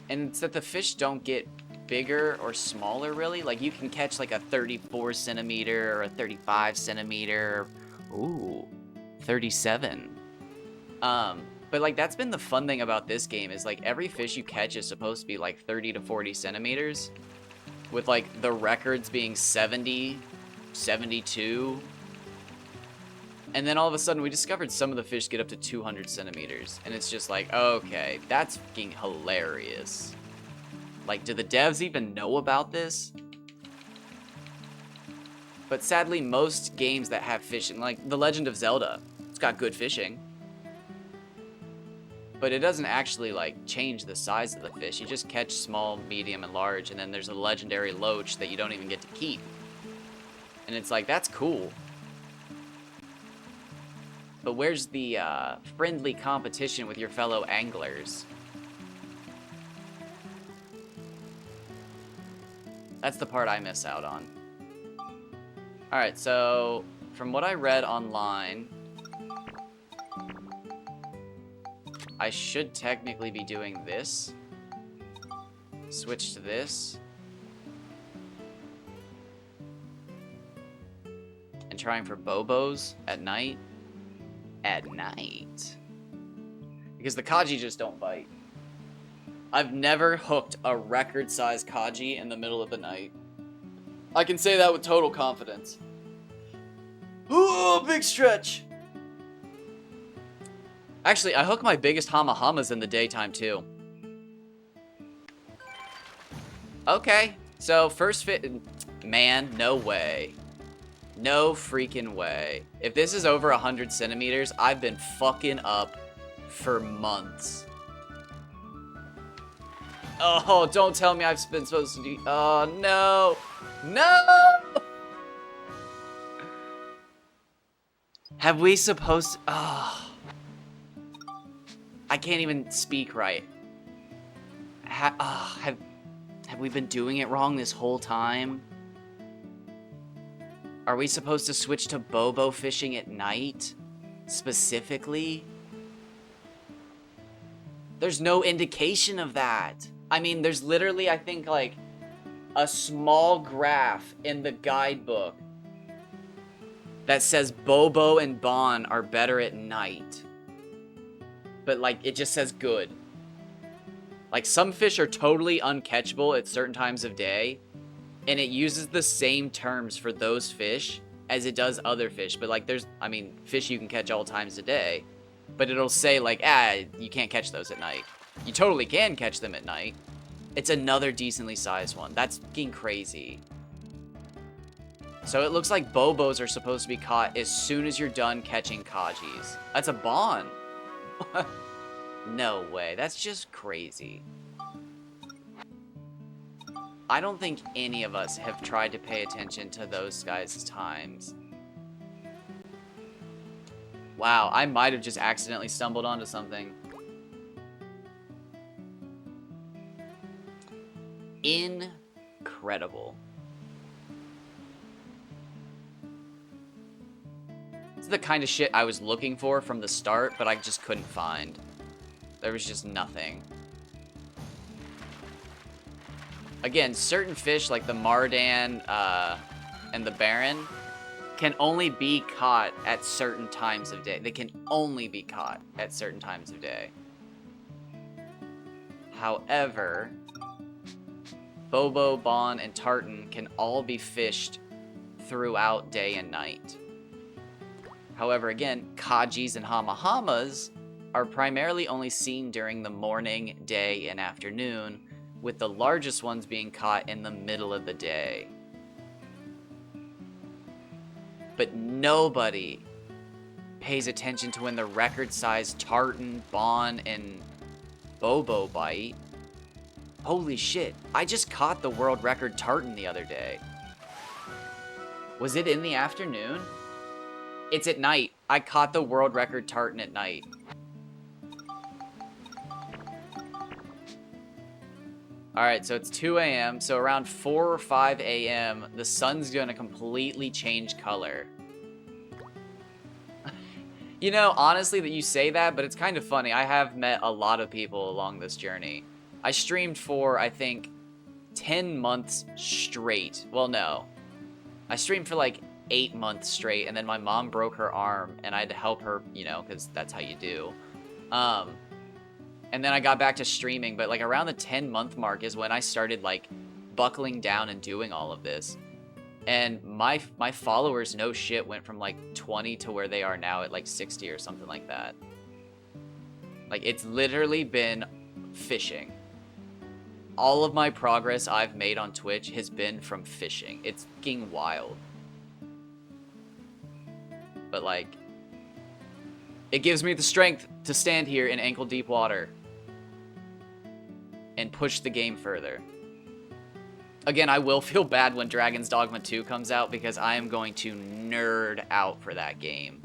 And it's that the fish don't get bigger or smaller, really. Like, you can catch, like, a 34 centimeter or a 35 centimeter. Ooh, 37. But, like, that's been the fun thing about this game is, like, every fish you catch is supposed to be, like, 30 to 40 centimeters. With, like, the records being 70, 72. And then all of a sudden we discovered some of the fish get up to 200 centimeters. And it's just like, okay, that's fucking hilarious. Like, do the devs even know about this? But sadly, most games that have fishing, like The Legend of Zelda, it's got good fishing. But it doesn't actually, like, change the size of the fish. You just catch small, medium, and large, and then there's a legendary loach that you don't even get to keep. And it's like, that's cool. But where's the friendly competition with your fellow anglers? That's the part I miss out on. Alright, so from what I read online, I should technically be doing this. Switch to this. And trying for Bobos at night. At night. Because the Kaji just don't bite. I've never hooked a record-sized Kaji in the middle of the night. I can say that with total confidence. Oh, big stretch! Actually, I hook my biggest Hamahamas in the daytime, too. Okay, so first fit... Man, no way. No freaking way. If this is over 100 centimeters, I've been fucking up for months. Oh, don't tell me I've been supposed to do... Oh, no. No! Have we supposed to... Oh. I can't even speak right. Have we been doing it wrong this whole time? Are we supposed to switch to Bobo fishing at night? Specifically? There's no indication of that. I mean, there's literally, I think, like, a small graph in the guidebook that says Bobo and Bon are better at night. But, like, it just says good. Like, some fish are totally uncatchable at certain times of day, and it uses the same terms for those fish as it does other fish. But, like, there's, I mean, fish you can catch all times of day, but it'll say, like, you can't catch those at night. You totally can catch them at night. It's another decently sized one. That's fucking crazy. So it looks like Bobos are supposed to be caught as soon as you're done catching Kajis. That's a Bon. No way. That's just crazy. I don't think any of us have tried to pay attention to those guys' times. Wow, I might have just accidentally stumbled onto something. Incredible. This is the kind of shit I was looking for from the start, but I just couldn't find. There was just nothing. Again, certain fish like the Mardan and the Baron can only be caught at certain times of day. They can only be caught at certain times of day. However, Bobo, Bon, and Tartan can all be fished throughout day and night. However, again, Kajis and Hamahamas are primarily only seen during the morning, day, and afternoon, with the largest ones being caught in the middle of the day. But nobody pays attention to when the record-sized Tartan, Bon, and Bobo bite. Holy shit, I just caught the world record Tartan the other day. Was it in the afternoon? It's at night. I caught the world record Tartan at night. Alright, so it's 2 a.m. So around 4 or 5 a.m., the sun's gonna completely change color. You know, honestly that you say that, but it's kind of funny. I have met a lot of people along this journey. I streamed for, I think, 10 months straight. Well, no. I streamed for like 8 months straight, and then my mom broke her arm, and I had to help her, you know, because that's how you do. And then I got back to streaming, but like around the 10-month mark is when I started like buckling down and doing all of this. And my followers, no shit, went from like 20 to where they are now at like 60 or something like that. Like, it's literally been fishing. All of my progress I've made on Twitch has been from fishing. It's fucking wild. but like, it gives me the strength to stand here in ankle-deep water and push the game further. Again, I will feel bad when Dragon's Dogma 2 comes out because I am going to nerd out for that game.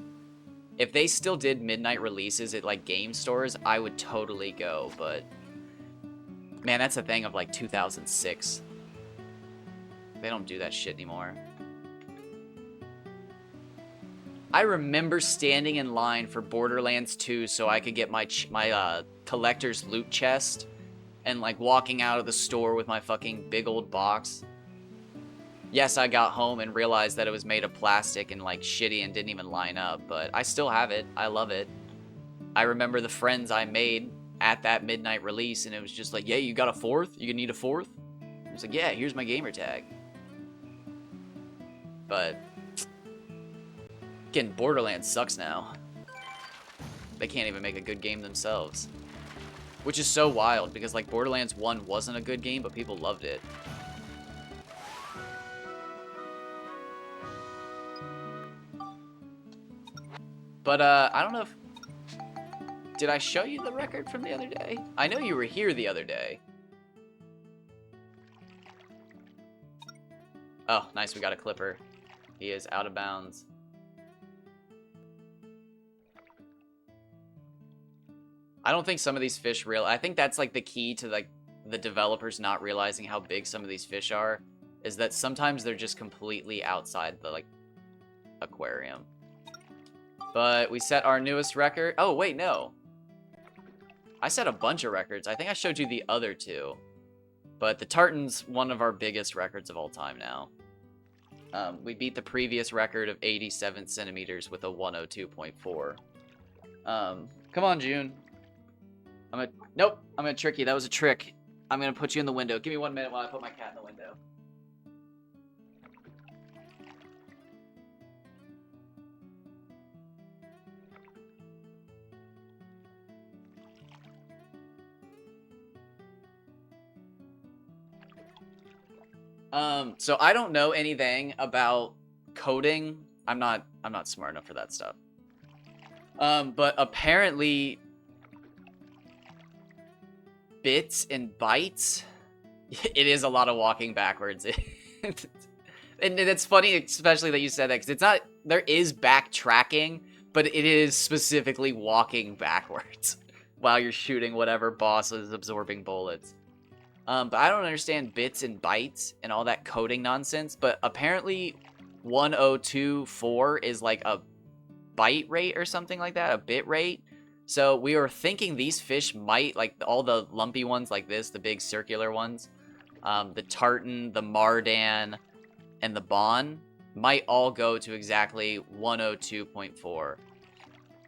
If they still did midnight releases at like game stores, I would totally go, but man, that's a thing of like 2006. They don't do that shit anymore. I remember standing in line for Borderlands 2 so I could get my collector's loot chest and like walking out of the store with my fucking big old box. Yes, I got home and realized that it was made of plastic and like shitty and didn't even line up, but I still have it. I love it. I remember the friends I made at that midnight release, and it was just like, yeah, you got a fourth? You need a fourth? I was like, yeah, here's my gamer tag. But again, Borderlands sucks now. They can't even make a good game themselves. Which is so wild, because like Borderlands 1 wasn't a good game, but people loved it. But I don't know if... Did I show you the record from the other day? I know you were here the other day. Oh, nice, we got a clipper. He is out of bounds. I don't think some of these fish I think that's like the key to like the developers not realizing how big some of these fish are, is that sometimes they're just completely outside the like aquarium. But we set our newest record. Oh, wait, no. I set a bunch of records. I think I showed you the other two. But the Tartan's one of our biggest records of all time now. We beat the previous record of 87 centimeters with a 102.4. Come on, June. Nope, I'm gonna trick you. That was a trick. I'm gonna put you in the window. Give me 1 minute while I put my cat in the window. So I don't know anything about coding. I'm not smart enough for that stuff. But apparently bits and bytes, it is a lot of walking backwards. And it's funny, especially that you said that, because it's not, there is backtracking, but it is specifically walking backwards while you're shooting whatever boss is absorbing bullets. But I don't understand bits and bytes and all that coding nonsense, but apparently 1024 is like a byte rate or something like that, a bit rate. So we were thinking these fish might, like all the lumpy ones like this, the big circular ones, the tartan, the mardan, and the bon, might all go to exactly 102.4.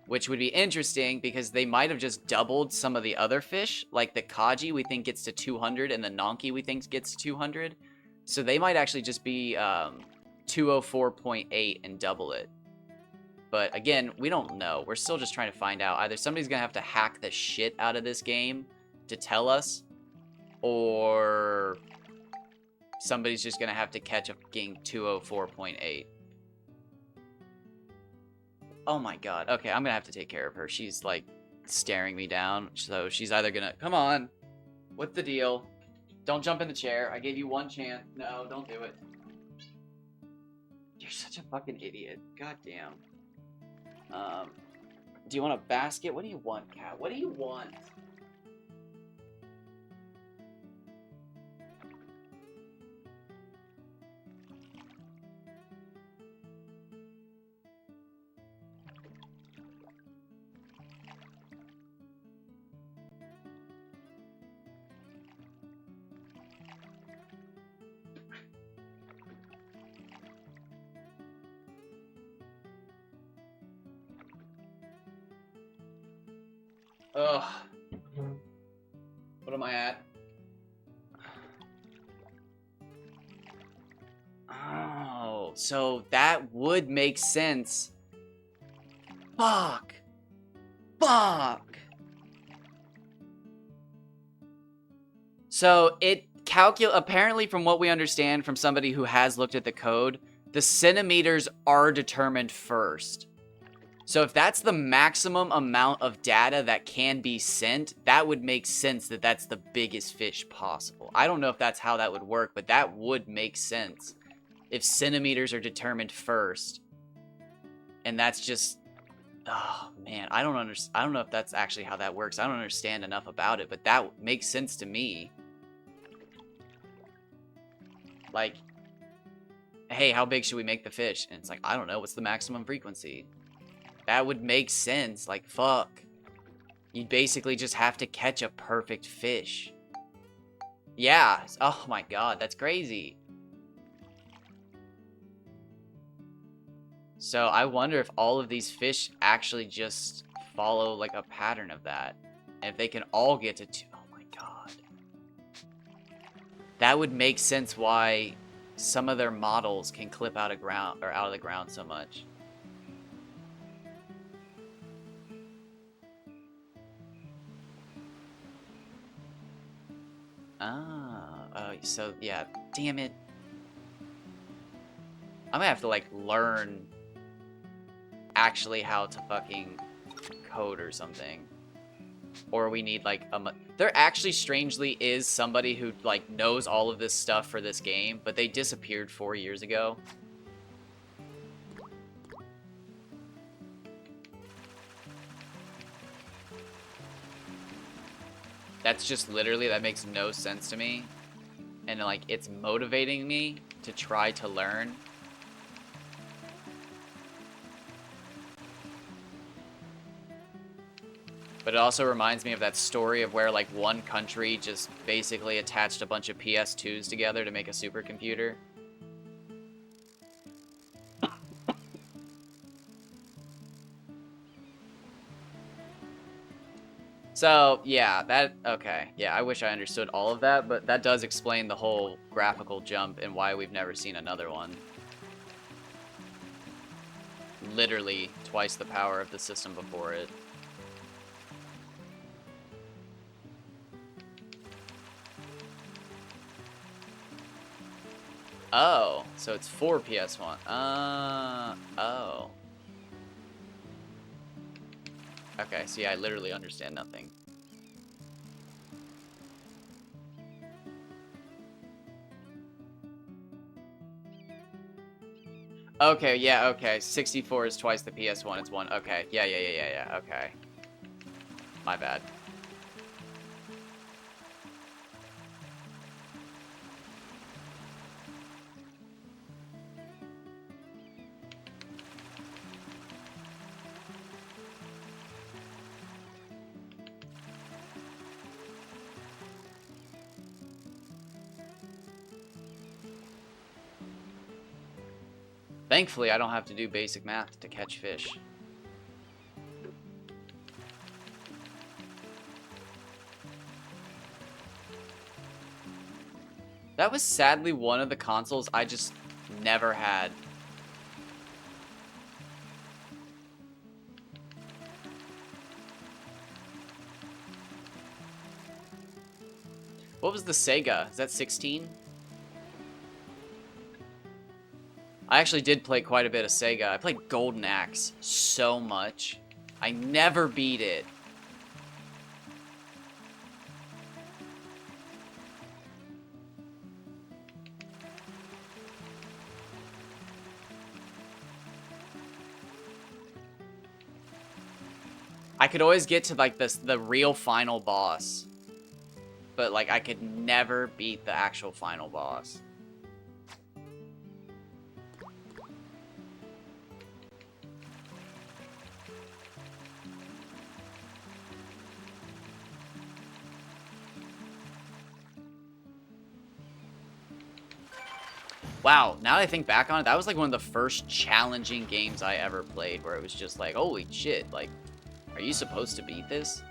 Which would be interesting because they might have just doubled some of the other fish. Like the Kaji we think gets to 200 and the Nonki we think gets to 200. So they might actually just be 204.8 and double it. But again, we don't know. We're still just trying to find out. Either somebody's going to have to hack the shit out of this game to tell us, or somebody's just going to have to catch a fucking 204.8. Oh my god. Okay, I'm going to have to take care of her. She's like staring me down. So she's either going to... Come on. What's the deal? Don't jump in the chair. I gave you one chance. No, don't do it. You're such a fucking idiot. God damn. Do you want a basket? What do you want, cat? What do you want? Ugh. What am I at? Oh, so that would make sense. Fuck. Fuck. So it apparently from what we understand from somebody who has looked at the code, the centimeters are determined first. So if that's the maximum amount of data that can be sent, that would make sense that that's the biggest fish possible. I don't know if that's how that would work, but that would make sense. If centimeters are determined first, and that's just... Oh, man, I don't know if that's actually how that works. I don't understand enough about it, but that makes sense to me. Like, hey, how big should we make the fish? And it's like, I don't know, what's the maximum frequency? That would make sense. Like, fuck. You basically just have to catch a perfect fish. Yeah. Oh my god, that's crazy. So I wonder if all of these fish actually just follow like a pattern of that. And if they can all get to 2. Oh my god. That would make sense why some of their models can clip out of the ground so much. So yeah, damn it. I'm gonna have to like learn actually how to fucking code or something. Or we need like there actually strangely is somebody who like knows all of this stuff for this game, but they disappeared 4 years ago. That's just literally, that makes no sense to me. And like, it's motivating me to try to learn. But it also reminds me of that story of where like one country just basically attached a bunch of PS2s together to make a supercomputer. So, yeah, okay. Yeah, I wish I understood all of that, but that does explain the whole graphical jump and why we've never seen another one. Literally twice the power of the system before it. Oh, so it's for PS1. Oh. Okay, so yeah, I literally understand nothing. Okay, yeah, okay. 64 is twice the PS1, it's 1. Okay, yeah, okay. My bad. Thankfully, I don't have to do basic math to catch fish. That was sadly one of the consoles I just never had. What was the Sega? Is that 16? I actually did play quite a bit of Sega. I played Golden Axe so much. I never beat it. I could always get to like the real final boss. But like I could never beat the actual final boss. Wow, now that I think back on it, that was like one of the first challenging games I ever played where it was just like, holy shit, like, are you supposed to beat this?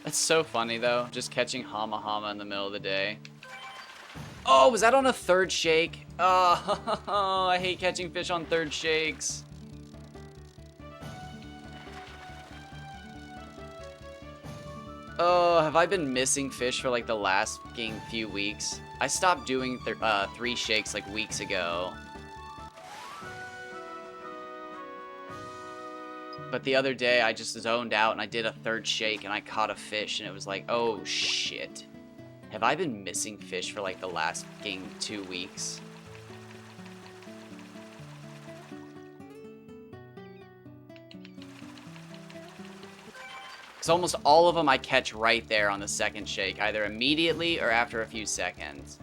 That's so funny, though. Just catching Hama Hama in the middle of the day. Oh, was that on a third shake? Oh, I hate catching fish on third shakes. Oh, have I been missing fish for like the last few weeks? I stopped doing 3 shakes like weeks ago. But the other day I just zoned out and I did a third shake and I caught a fish and it was like, oh shit. Have I been missing fish for like the last 2 weeks? Because almost all of them I catch right there on the second shake, either immediately or after a few seconds.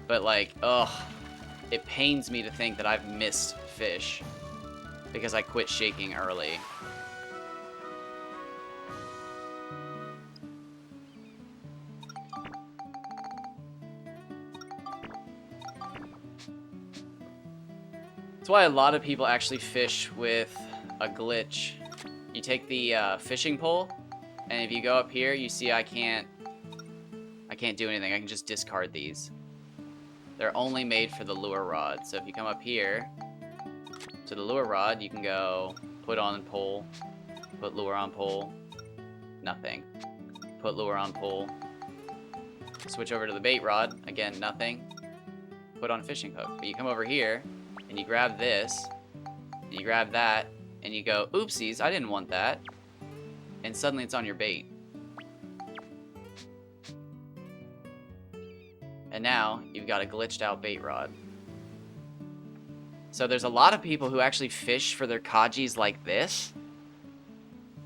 But like, ugh, it pains me to think that I've missed fish because I quit shaking early. That's why a lot of people actually fish with a glitch. You take the fishing pole, and if you go up here, you see I can't do anything. I can just discard these. They're only made for the lure rod. So if you come up here to the lure rod, you can go put on pole, put lure on pole, nothing. Put lure on pole. Switch over to the bait rod, again, nothing. Put on fishing hook. But you come over here, and you grab this, and you grab that, and you go, oopsies, I didn't want that. And suddenly it's on your bait. And now you've got a glitched out bait rod. So there's a lot of people who actually fish for their Kajis like this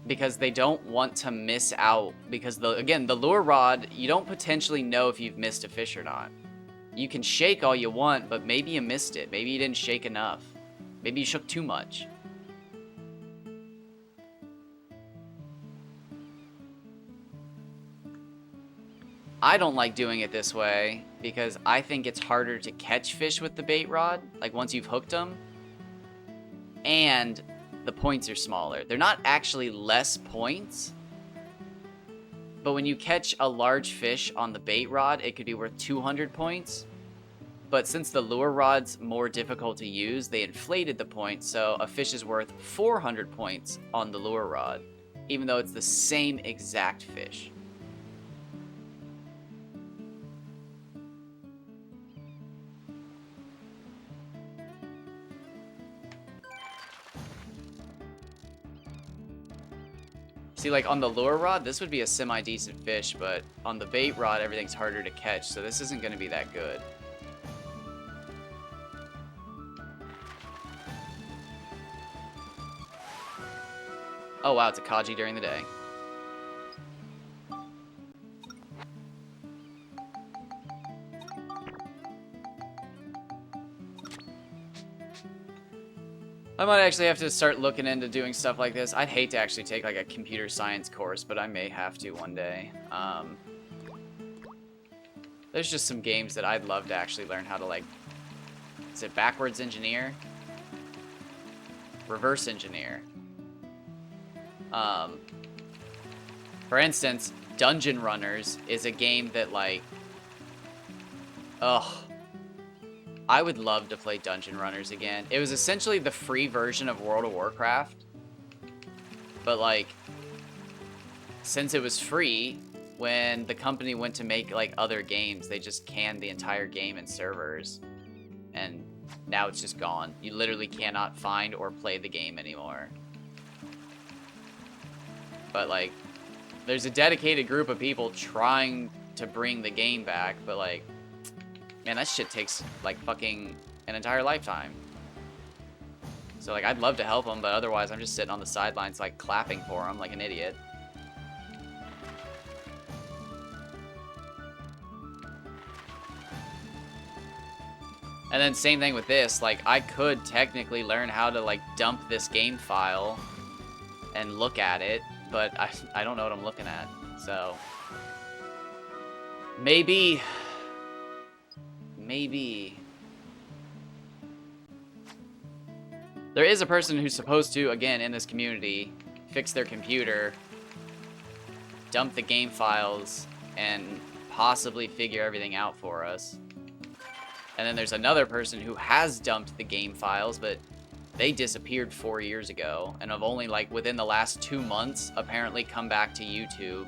because they don't want to miss out. Because, again, the lure rod, you don't potentially know if you've missed a fish or not. You can shake all you want, but maybe you missed it. Maybe you didn't shake enough. Maybe you shook too much. I don't like doing it this way because I think it's harder to catch fish with the bait rod, like once you've hooked them, and the points are smaller. They're not actually less points, but when you catch a large fish on the bait rod, it could be worth 200 points. But since the lure rod's more difficult to use, they inflated the points, so a fish is worth 400 points on the lure rod, even though it's the same exact fish. See, like on the lure rod, this would be a semi-decent fish, but on the bait rod, everything's harder to catch, so this isn't going to be that good. Oh wow, it's a Kaji during the day. I might actually have to start looking into doing stuff like this. I'd hate to actually take like a computer science course, but I may have to one day. There's just some games that I'd love to actually learn how to, like, is it backwards engineer? Reverse engineer. For instance, Dungeon Runners is a game that, like, ugh. I would love to play Dungeon Runners again. It was essentially the free version of World of Warcraft. But, like, since it was free, when the company went to make, like, other games, they just canned the entire game in servers. And now it's just gone. You literally cannot find or play the game anymore. But, like, there's a dedicated group of people trying to bring the game back, but, like, man, that shit takes, like, fucking an entire lifetime. So, like, I'd love to help them, but otherwise I'm just sitting on the sidelines, like, clapping for them like an idiot. And then same thing with this. Like, I could technically learn how to, like, dump this game file and look at it, but I don't know what I'm looking at. So, maybe... There is a person who's supposed to, again, in this community, fix their computer dump the game files and possibly figure everything out for us. And then there's another person who has dumped the game files, but they disappeared 4 years ago and have only, like, within the last 2 months apparently come back to YouTube,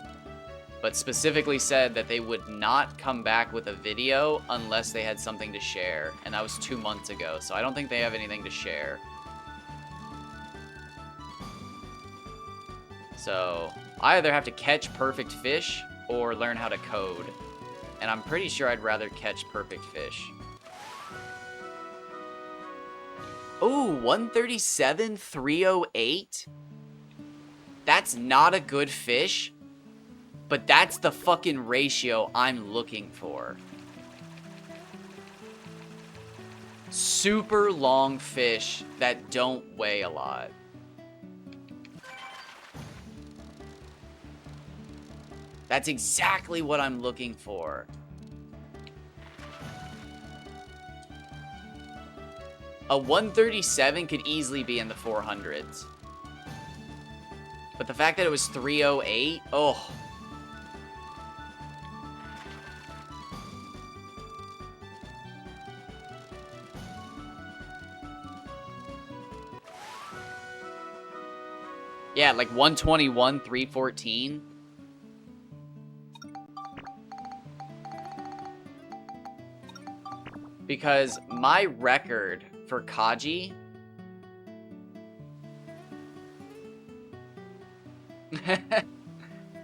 but specifically said that they would not come back with a video unless they had something to share. And that was 2 months ago, so I don't think they have anything to share. So I either have to catch perfect fish or learn how to code. And I'm pretty sure I'd rather catch perfect fish. Ooh, 137, 308? That's not a good fish, but that's the fucking ratio I'm looking for. Super long fish that don't weigh a lot. That's exactly what I'm looking for. A 137 could easily be in the 400s. But the fact that it was 308, oh. Yeah, like 121, 314. Because my record for Kaji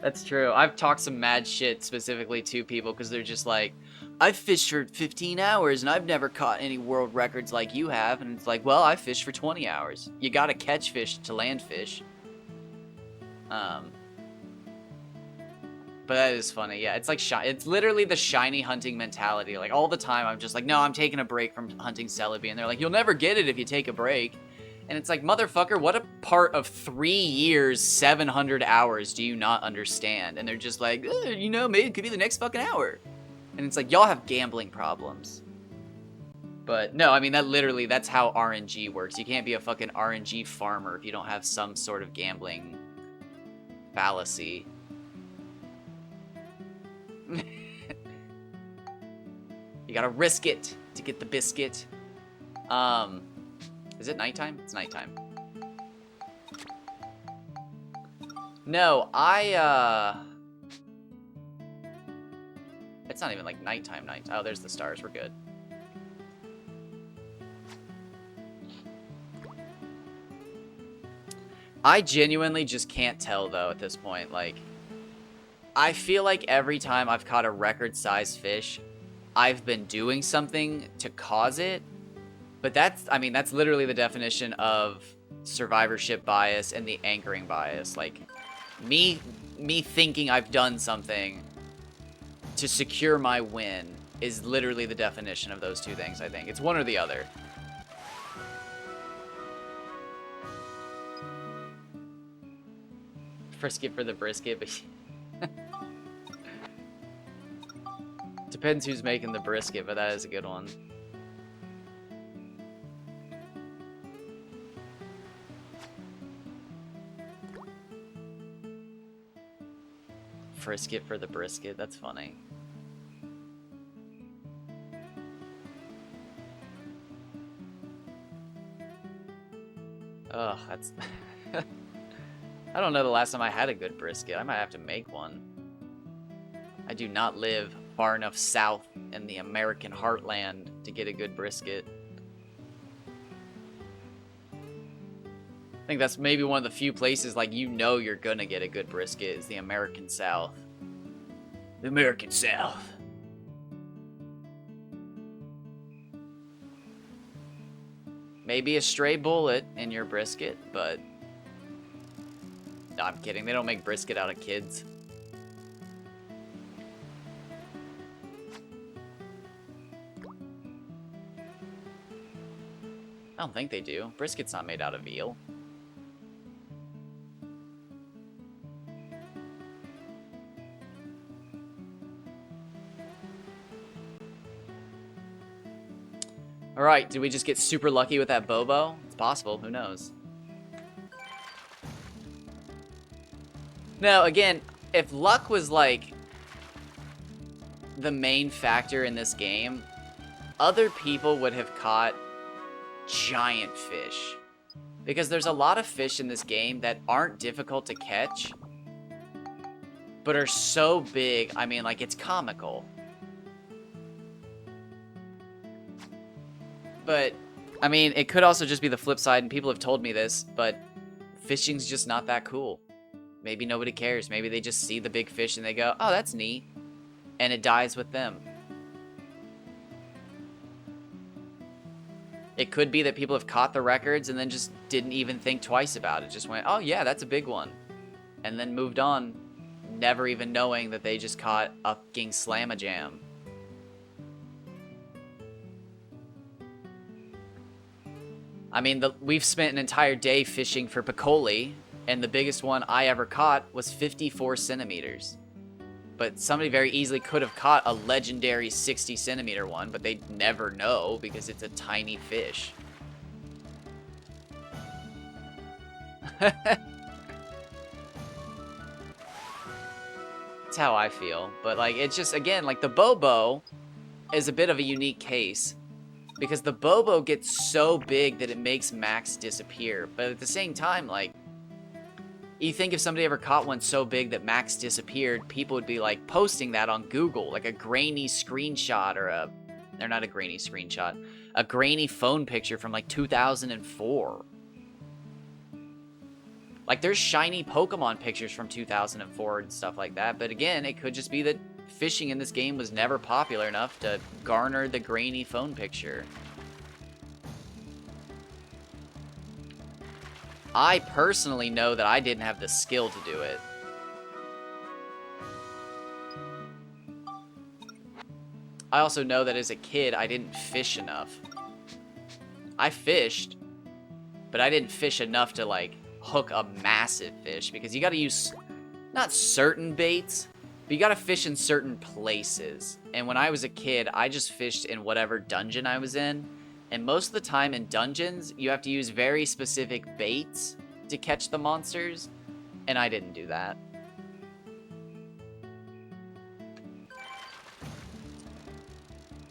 that's true. I've talked some mad shit specifically to people because they're just like, I've fished for 15 hours and I've never caught any world records like you have. And it's like, well, I fished for 20 hours. You gotta catch fish to land fish. But that is funny. Yeah, it's like it's literally the shiny hunting mentality. Like all the time I'm just like, no, I'm taking a break from hunting Celebi. And they're like, you'll never get it if you take a break. And it's like, motherfucker, what a part of 3 years, 700 hours do you not understand? And they're just like, you know, maybe it could be the next fucking hour. And it's like, y'all have gambling problems. But no, I mean, that's how RNG works. You can't be a fucking RNG farmer if you don't have some sort of gambling fallacy. You gotta risk it to get the biscuit. Is it nighttime? It's nighttime. No, it's not even like nighttime. Oh, there's the stars. We're good. I genuinely just can't tell, though, at this point. Like, I feel like every time I've caught a record-sized fish, I've been doing something to cause it. But that's literally the definition of survivorship bias and the anchoring bias. Like, me thinking I've done something to secure my win is literally the definition of those two things, I think. It's one or the other. Frisket for the brisket, but... Depends who's making the brisket, but that is a good one. Frisket for the brisket, that's funny. Ugh, that's... I don't know the last time I had a good brisket. I might have to make one. I do not live far enough south in the American heartland to get a good brisket. I think that's maybe one of the few places, like, you know you're gonna get a good brisket is the American South. The American South. Maybe a stray bullet in your brisket, but... No, I'm kidding. They don't make brisket out of kids. I don't think they do. Brisket's not made out of veal. Alright, did we just get super lucky with that Bobo? It's possible, who knows? No, again, if luck was like the main factor in this game, other people would have caught giant fish. Because there's a lot of fish in this game that aren't difficult to catch, but are so big, I mean, like, it's comical. But, I mean, it could also just be the flip side, and people have told me this, but fishing's just not that cool. Maybe nobody cares. Maybe they just see the big fish and they go, oh, that's neat. And it dies with them. It could be that people have caught the records and then just didn't even think twice about it. Just went, oh yeah, that's a big one. And then moved on, never even knowing that they just caught a fucking slam-a-jam. I mean, we've spent an entire day fishing for Piccoli, and the biggest one I ever caught was 54 centimeters. But somebody very easily could have caught a legendary 60 centimeter one, but they'd never know because it's a tiny fish. That's how I feel. But like, it's just, again, like the Bobo is a bit of a unique case. Because the Bobo gets so big that it makes Max disappear. But at the same time, like, you think if somebody ever caught one so big that Max disappeared, people would be like posting that on Google, like a grainy screenshot or not a grainy screenshot, a grainy phone picture from like 2004. Like there's shiny Pokemon pictures from 2004 and stuff like that. But again, it could just be that fishing in this game was never popular enough to garner the grainy phone picture. I personally know that I didn't have the skill to do it. I also know that as a kid, I didn't fish enough. I fished, but I didn't fish enough to, like, hook a massive fish. Because you gotta use, not certain baits, but you gotta fish in certain places. And when I was a kid, I just fished in whatever dungeon I was in. And most of the time in dungeons, you have to use very specific baits to catch the monsters, and I didn't do that.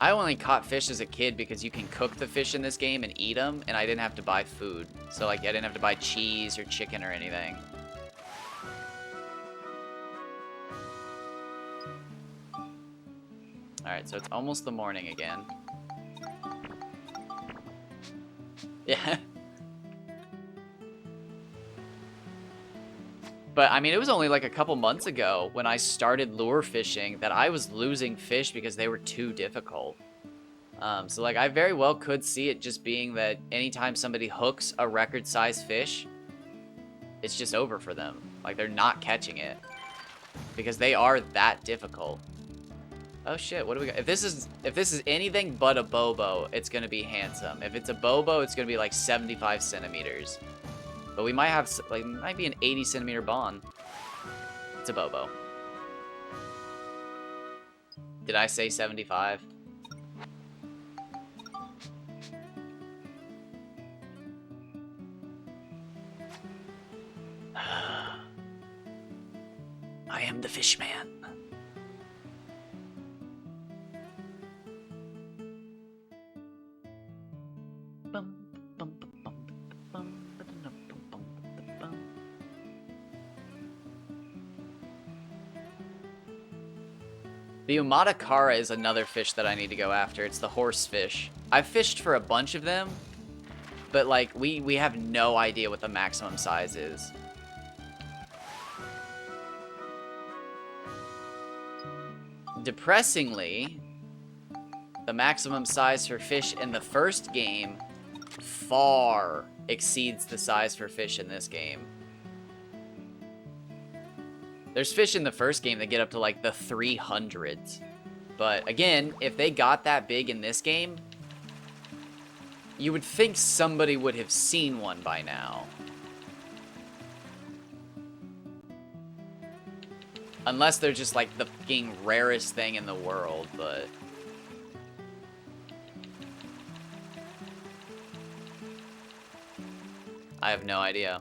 I only caught fish as a kid because you can cook the fish in this game and eat them, and I didn't have to buy food. So, like, I didn't have to buy cheese or chicken or anything. Alright, so it's almost the morning again. Yeah. But, I mean, it was only like a couple months ago when I started lure fishing that I was losing fish because they were too difficult. So, like, I very well could see it just being that anytime somebody hooks a record-sized fish, it's just over for them. Like, they're not catching it. Because they are that difficult. Oh shit, what do we got? If this is anything but a Bobo, it's gonna be handsome. If it's a Bobo, it's gonna be like 75 centimeters. But we might have, like, might be an 80 centimeter Bon. It's a Bobo. Did I say 75? I am the fish man. The Umatakara is another fish that I need to go after. It's the horsefish. I've fished for a bunch of them, but like we have no idea what the maximum size is. Depressingly, the maximum size for fish in the first game far exceeds the size for fish in this game. There's fish in the first game that get up to like the 300s. But again, if they got that big in this game, you would think somebody would have seen one by now. Unless they're just like the fucking rarest thing in the world, but... I have no idea.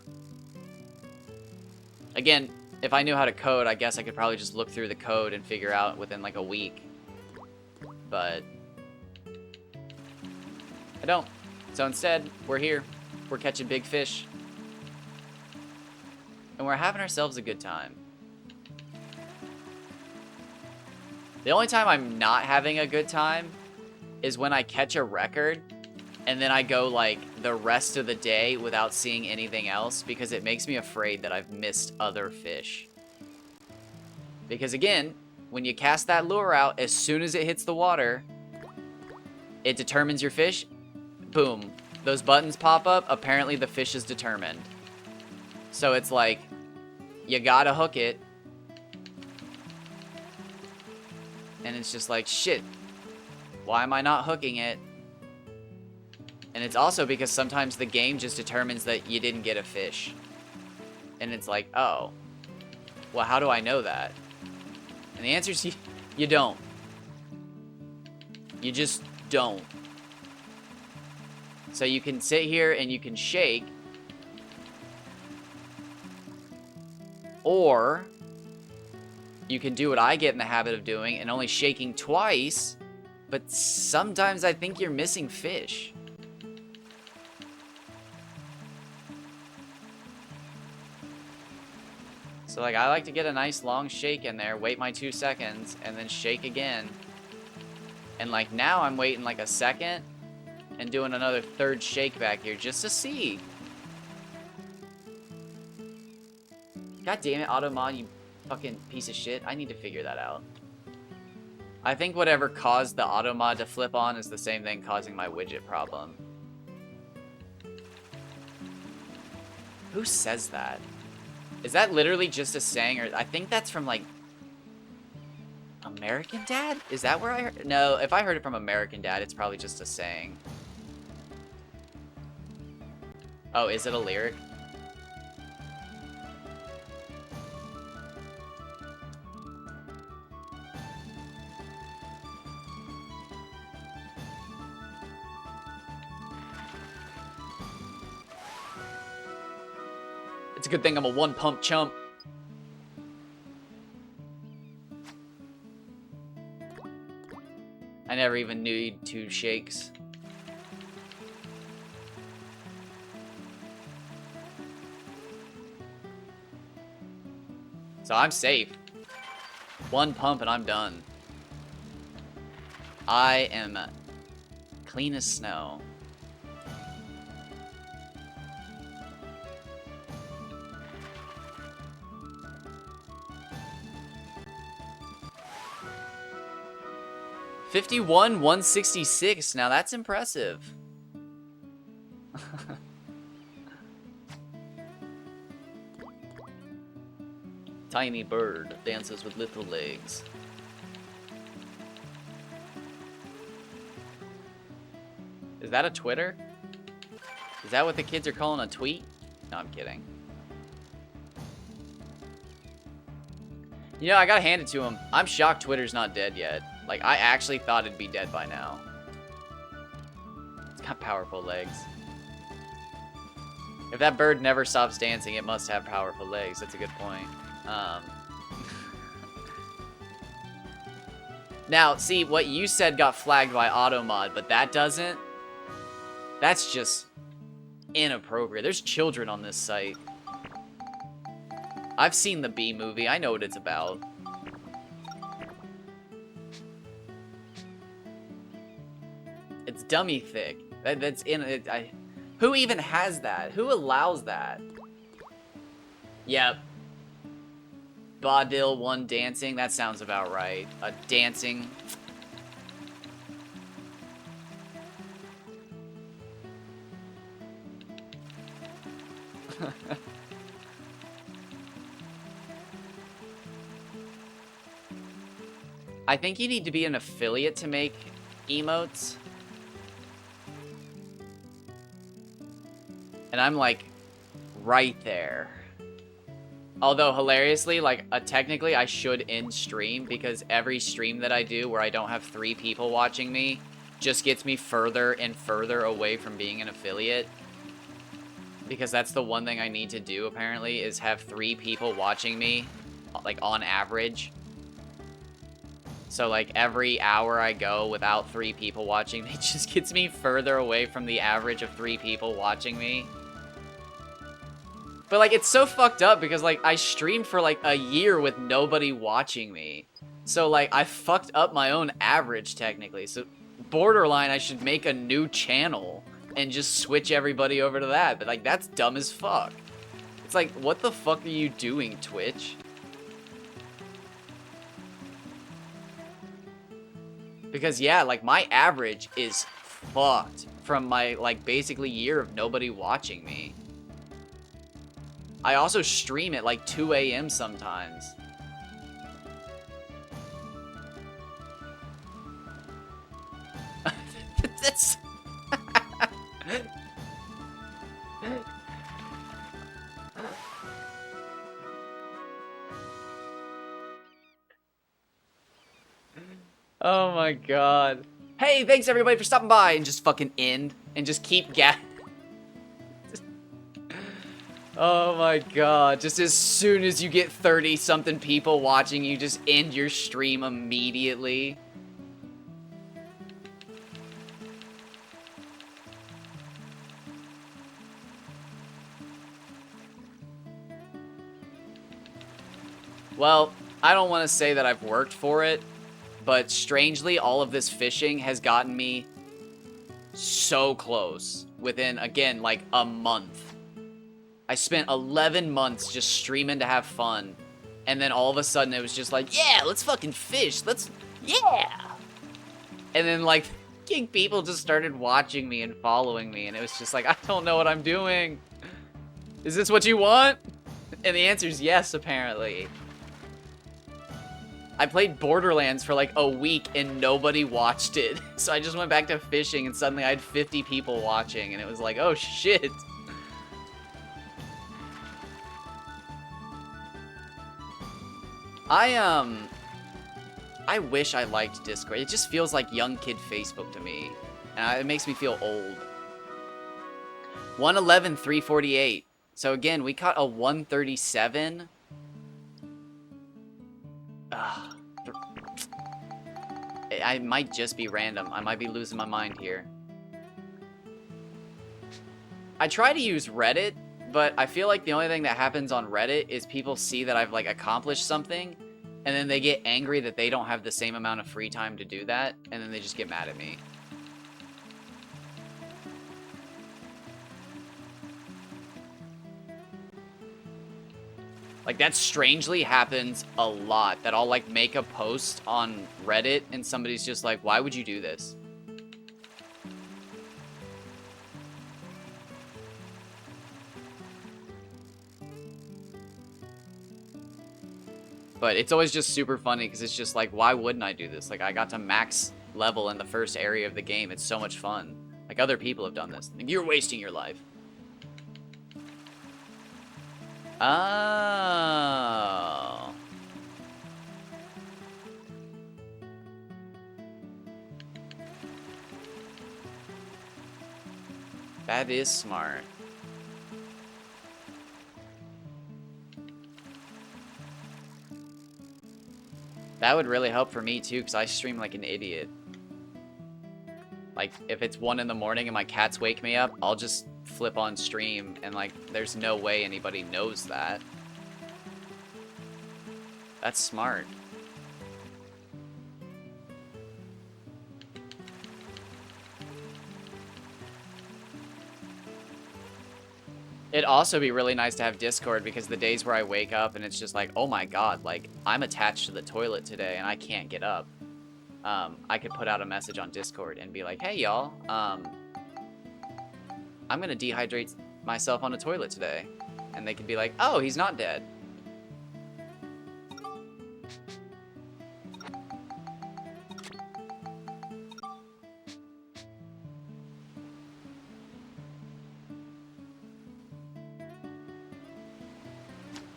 Again, if I knew how to code, I guess I could probably just look through the code and figure out within like a week. But I don't. So instead, we're here. We're catching big fish. And we're having ourselves a good time. The only time I'm not having a good time is when I catch a record and then I go like the rest of the day without seeing anything else because it makes me afraid that I've missed other fish. Because again, when you cast that lure out, as soon as it hits the water, it determines your fish. Boom. Those buttons pop up. Apparently the fish is determined. So it's like, you gotta hook it. And it's just like, shit. Why am I not hooking it? And it's also because sometimes the game just determines that you didn't get a fish. And it's like, oh. Well, how do I know that? And the answer is you don't. You just don't. So you can sit here and you can shake. Or you can do what I get in the habit of doing and only shaking twice. But sometimes I think you're missing fish. So like I like to get a nice long shake in there, wait my 2 seconds, and then shake again. And like now I'm waiting like a second and doing another third shake back here just to see. God damn it, AutoMod, you fucking piece of shit. I need to figure that out. I think whatever caused the AutoMod to flip on is the same thing causing my widget problem. Who says that? Is that literally just a saying? Or I think that's from, like, American Dad? Is that where I heard? No, if I heard it from American Dad, it's probably just a saying. Oh, is it a lyric? It's a good thing I'm a one-pump chump. I never even need 2 shakes. So I'm safe. 1 pump and I'm done. I am clean as snow. $51, $166. Now that's impressive. Tiny bird dances with little legs. Is that a Twitter? Is that what the kids are calling a tweet? No, I'm kidding. You know, I gotta hand it to him. I'm shocked Twitter's not dead yet. Like, I actually thought it'd be dead by now. It's got powerful legs. If that bird never stops dancing, it must have powerful legs. That's a good point. Now, see, what you said got flagged by AutoMod, but that doesn't. That's just inappropriate. There's children on this site. I've seen the Bee Movie. I know what it's about. It's dummy thick. That's in it. Who even has that? Who allows that? Yep. Baudil 1 dancing. That sounds about right. Dancing. I think you need to be an affiliate to make emotes. And I'm like right there. Although hilariously, like technically I should end stream because every stream that I do where I don't have 3 people watching me just gets me further and further away from being an affiliate. because that's the one thing I need to do, apparently, is have 3 people watching me, like, on average. So, like, every hour I go without 3 people watching me, it just gets me further away from the average of 3 people watching me. But, like, it's so fucked up because, like, I streamed for, like, a year with nobody watching me. So, like, I fucked up my own average, technically. So, borderline, I should make a new channel and just switch everybody over to that. But, like, that's dumb as fuck. It's like, what the fuck are you doing, Twitch? Because, yeah, like, my average is fucked from my, like, basically year of nobody watching me. I also stream at, like, 2 a.m. sometimes. That's... Oh my god. Hey, thanks everybody for stopping by and just fucking end and just keep Oh my god. Just as soon as you get 30-something people watching, you just end your stream immediately. Well, I don't want to say that I've worked for it, but strangely, all of this fishing has gotten me so close within, again, like a month. I spent 11 months just streaming to have fun, and then all of a sudden it was just like, yeah, let's fucking fish, yeah! And then, like, people just started watching me and following me, and it was just like, I don't know what I'm doing. Is this what you want? And the answer is yes, apparently. I played Borderlands for like a week and nobody watched it. So I just went back to fishing and suddenly I had 50 people watching and it was like, oh shit. I wish I liked Discord. It just feels like young kid Facebook to me. And it makes me feel old. 111, 348. So again, we caught a 137. I might just be random. I might be losing my mind here. I try to use Reddit, but I feel like the only thing that happens on Reddit is people see that I've, like, accomplished something, and then they get angry that they don't have the same amount of free time to do that, and then they just get mad at me. Like, that strangely happens a lot, that I'll, like, make a post on Reddit, and somebody's just like, why would you do this? But it's always just super funny, because it's just like, why wouldn't I do this? Like, I got to max level in the first area of the game. It's so much fun. Like, other people have done this. Like, you're wasting your life. Oh. That is smart. That would really help for me too, because I stream like an idiot. Like, if it's 1 in the morning and my cats wake me up, I'll just flip on stream, and like, there's no way anybody knows that. That's smart. It'd also be really nice to have Discord, because the days where I wake up and it's just like, oh my god, like, I'm attached to the toilet today and I can't get up. I could put out a message on Discord and be like, hey y'all, I'm gonna dehydrate myself on a toilet today. And they could be like, oh, he's not dead.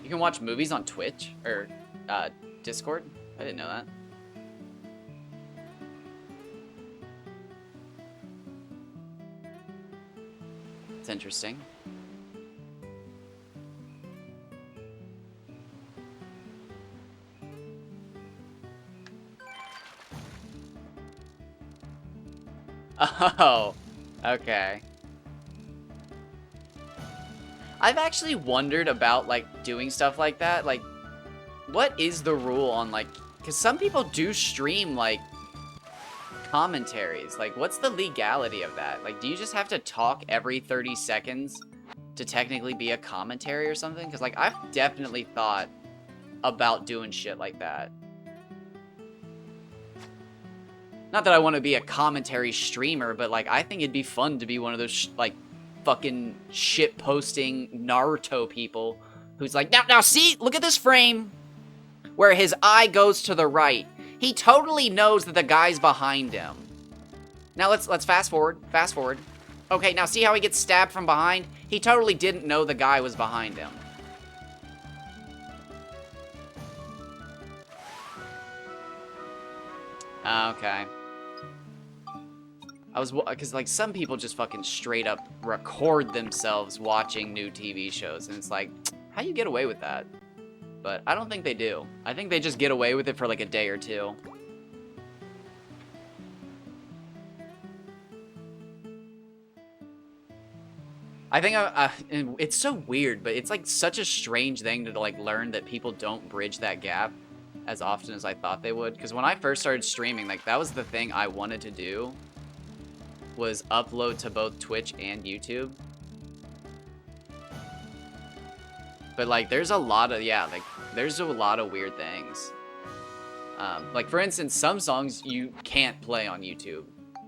You can watch movies on Twitch, or Discord? I didn't know that. It's interesting. Oh, okay. I've actually wondered about, like, doing stuff like that. Like, what is the rule on, like... Because some people do stream, like, commentaries. Like, what's the legality of that? Like, do you just have to talk every 30 seconds to technically be a commentary or something? Because, like, I've definitely thought about doing shit like that. Not that I want to be a commentary streamer, but, like, I think it'd be fun to be one of those, like, fucking shit-posting Naruto people who's like, now, see? Look at this frame where his eye goes to the right. He totally knows that the guy's behind him. Now, let's fast forward. Fast forward. Okay, now see how he gets stabbed from behind? He totally didn't know the guy was behind him. Okay. Because, like, some people just fucking straight up record themselves watching new TV shows, and it's like, how you get away with that? But I don't think they do. I think they just get away with it for, like, a day or two. I think it's so weird, but it's, like, such a strange thing to, like, learn that people don't bridge that gap as often as I thought they would. Because when I first started streaming, like, that was the thing I wanted to do, was upload to both Twitch and YouTube. But, like, there's a lot of, yeah, like, there's a lot of weird things. Like, for instance, some songs you can't play on YouTube.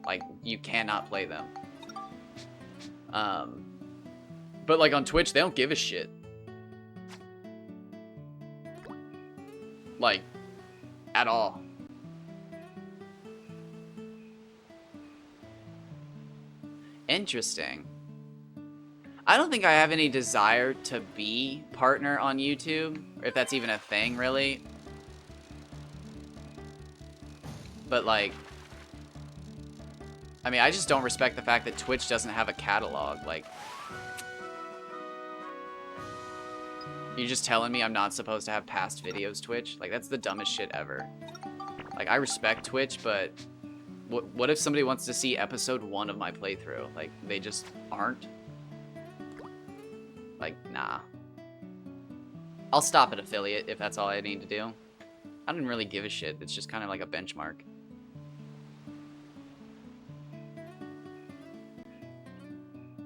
Like, you cannot play them. But, like, on Twitch, they don't give a shit. Like, at all. Interesting. I don't think I have any desire to be partner on YouTube, or if that's even a thing, really. But, like, I mean, I just don't respect the fact that Twitch doesn't have a catalog. Like, you're just telling me I'm not supposed to have past videos, Twitch? Like, that's the dumbest shit ever. Like, I respect Twitch, but what if somebody wants to see episode 1 of my playthrough? Like, they just aren't? Like, nah. I'll stop at affiliate if that's all I need to do. I don't really give a shit. It's just kind of like a benchmark.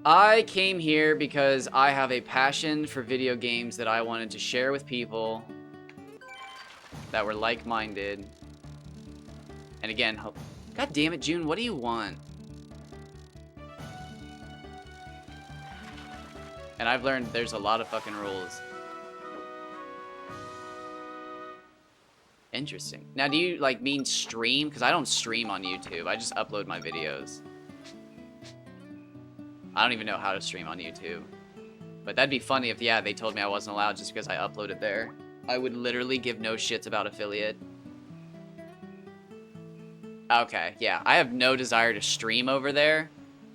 I came here because I have a passion for video games that I wanted to share with people that were like-minded. And again, God damn it, June, what do you want? And I've learned there's a lot of fucking rules. Interesting. Now, do you, like, mean stream? Because I don't stream on YouTube. I just upload my videos. I don't even know how to stream on YouTube. But that'd be funny if, yeah, they told me I wasn't allowed just because I uploaded there. I would literally give no shits about affiliate. Okay, yeah. I have no desire to stream over there.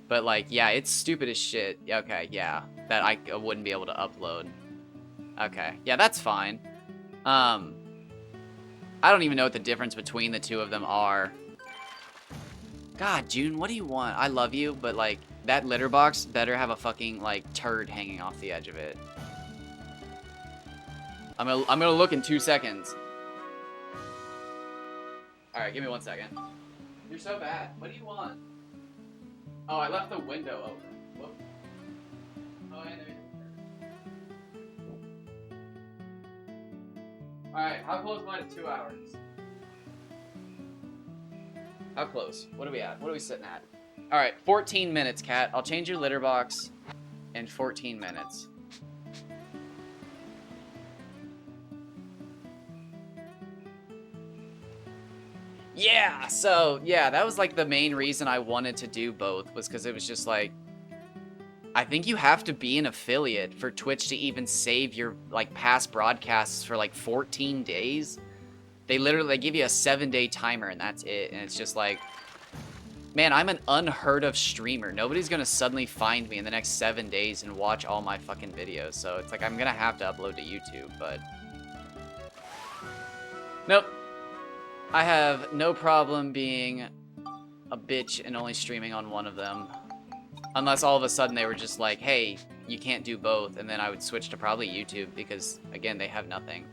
But, like, yeah, it's stupid as shit. Okay, yeah. That I wouldn't be able to upload. Okay. Yeah, that's fine. I don't even know what the difference between the two of them are. God, June, what do you want? I love you, but, like, that litter box better have a fucking, like, turd hanging off the edge of it. I'm gonna look in 2 seconds. Alright, give me 1 second. You're so bad. What do you want? Oh, I left the window open. Whoop. Oh, and there Alright, how close am I to 2 hours? How close? What are we at? What are we sitting at? Alright, 14 minutes, Cat. I'll change your litter box in 14 minutes. Yeah, so, yeah, that was, like, the main reason I wanted to do both, was because it was just, like, I think you have to be an affiliate for Twitch to even save your, like, past broadcasts for, like, 14 days. They give you a 7-day timer, and that's it, and it's just, like, man, I'm an unheard of streamer. Nobody's gonna suddenly find me in the next 7 days and watch all my fucking videos, so it's like, I'm gonna have to upload to YouTube, but... Nope. I have no problem being a bitch and only streaming on one of them. Unless all of a sudden they were just like, hey, you can't do both, and then I would switch to probably YouTube because, again, they have nothing.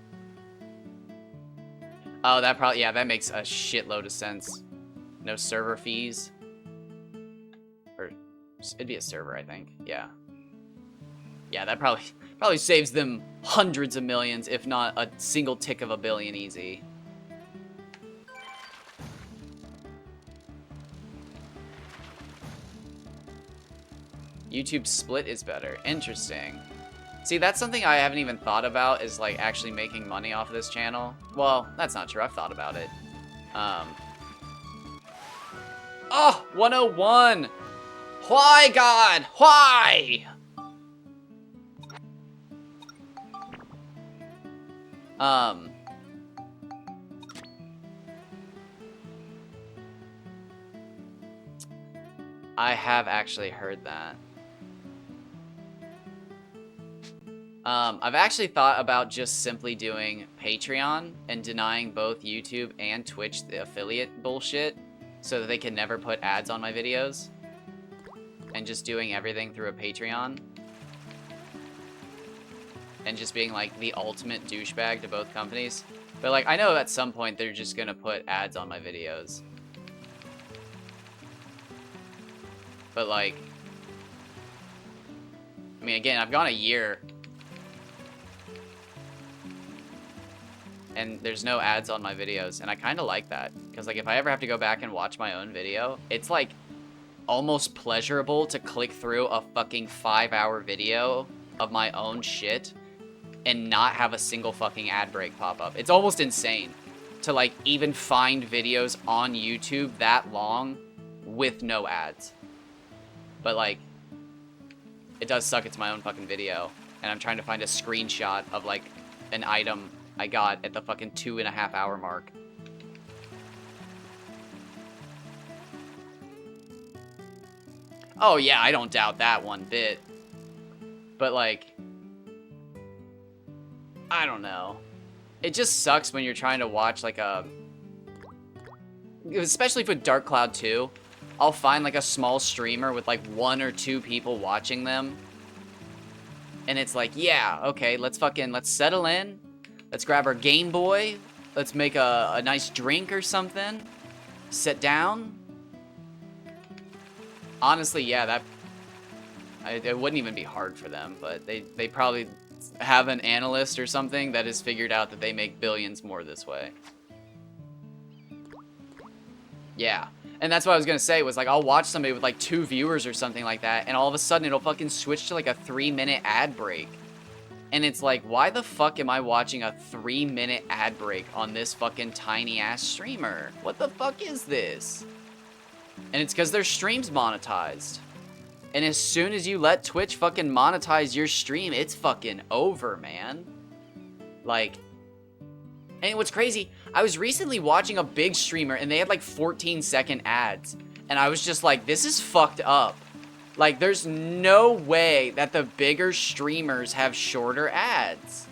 Oh, that probably, yeah, that makes a shitload of sense. No server fees. Or, it'd be a server, I think. Yeah. Yeah, that probably saves them hundreds of millions, if not a single tick of a billion easy. YouTube split is better. Interesting. See, that's something I haven't even thought about, is like actually making money off of this channel. Well, that's not true. I've thought about it. Oh, 101! Why, God? Why? I have actually heard that. I've actually thought about just simply doing Patreon and denying both YouTube and Twitch the affiliate bullshit so that they can never put ads on my videos. And just doing everything through a Patreon. And just being like the ultimate douchebag to both companies. But like, I know at some point they're just gonna put ads on my videos. But like, I mean, again, I've gone a year and there's no ads on my videos, and I kind of like that, because like if I ever have to go back and watch my own video, it's like almost pleasurable to click through a fucking 5-hour video of my own shit and not have a single fucking ad break pop up. It's almost insane to like even find videos on YouTube that long with no ads. But like, it does suck it's my own fucking video, and I'm trying to find a screenshot of like an item I got at the fucking 2.5-hour mark. Oh yeah, I don't doubt that one bit. But like, I don't know. It just sucks when you're trying to watch like a... Especially for Dark Cloud 2. I'll find like a small streamer with like 1 or 2 people watching them. And it's like, yeah, okay, let's settle in. Let's grab our Game Boy. Let's make a nice drink or something. Sit down. Honestly, yeah, it wouldn't even be hard for them, but they probably have an analyst or something that has figured out that they make billions more this way. Yeah. And that's what I was gonna say, was like, I'll watch somebody with like 2 viewers or something like that, and all of a sudden it'll fucking switch to like a 3-minute ad break. And it's like, why the fuck am I watching a 3-minute ad break on this fucking tiny ass streamer? What the fuck is this? And it's because their stream's monetized. And as soon as you let Twitch fucking monetize your stream, it's fucking over, man. Like, and what's crazy, I was recently watching a big streamer and they had like 14-second ads. And I was just like, this is fucked up. Like, there's no way that the bigger streamers have shorter ads.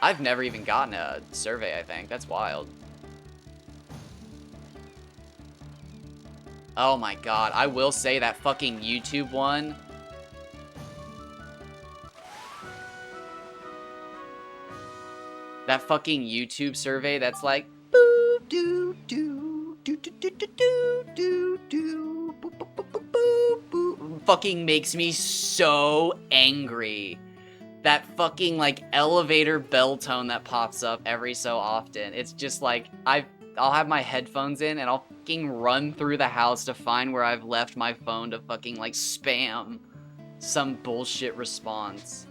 I've never even gotten a survey, I think. That's wild. Oh my god, I will say that fucking YouTube one. That fucking YouTube survey that's like, boo doo doo doo doo doo doo doo doo boo boo boo boo boo boo, fucking makes me so angry. That fucking like elevator bell tone that pops up every so often. It's just like, I'll have my headphones in and I'll fucking run through the house to find where I've left my phone to fucking like spam some bullshit response.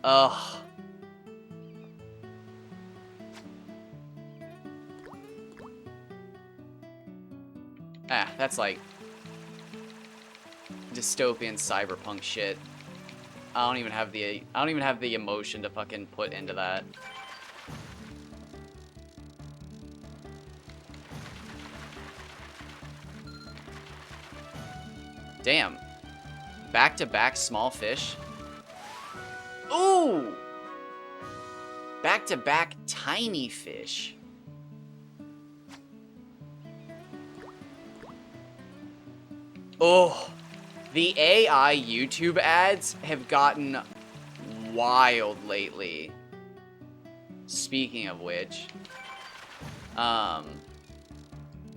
Ugh. Ah, that's like dystopian cyberpunk shit. I don't even have the emotion to fucking put into that. Damn. Back-to-back small fish. Ooh! Back-to-back tiny fish. Oh, the AI YouTube ads have gotten wild lately. Speaking of which,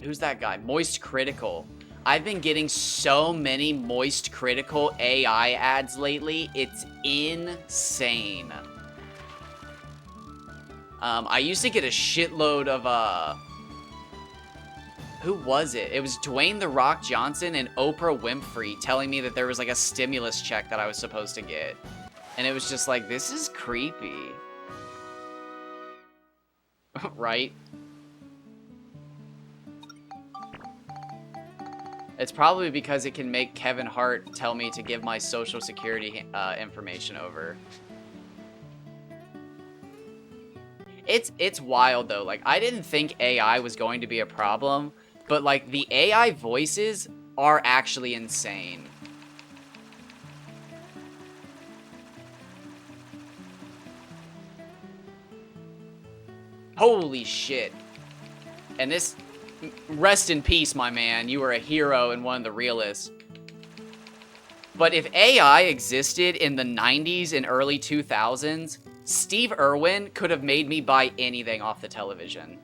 who's that guy? Moist Critical. I've been getting so many Moist Critical AI ads lately. It's insane. I used to get a shitload of, who was it? It was Dwayne The Rock Johnson and Oprah Winfrey telling me that there was like a stimulus check that I was supposed to get. And it was just like, this is creepy. Right? It's probably because it can make Kevin Hart tell me to give my social security information over. It's wild though. Like, I didn't think AI was going to be a problem, but like the AI voices are actually insane. Holy shit. And this, rest in peace, my man. You were a hero and one of the realest. But if AI existed in the 90s and early 2000s, Steve Irwin could have made me buy anything off the television.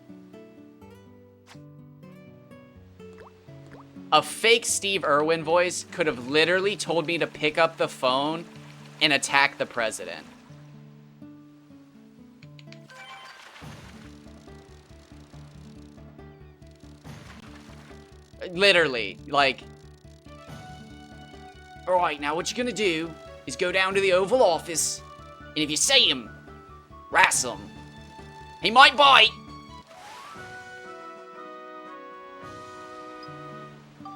A fake Steve Irwin voice could have literally told me to pick up the phone and attack the president. Literally, like, alright, now what you're gonna do is go down to the Oval Office, and if you see him, wrestle him. He might bite!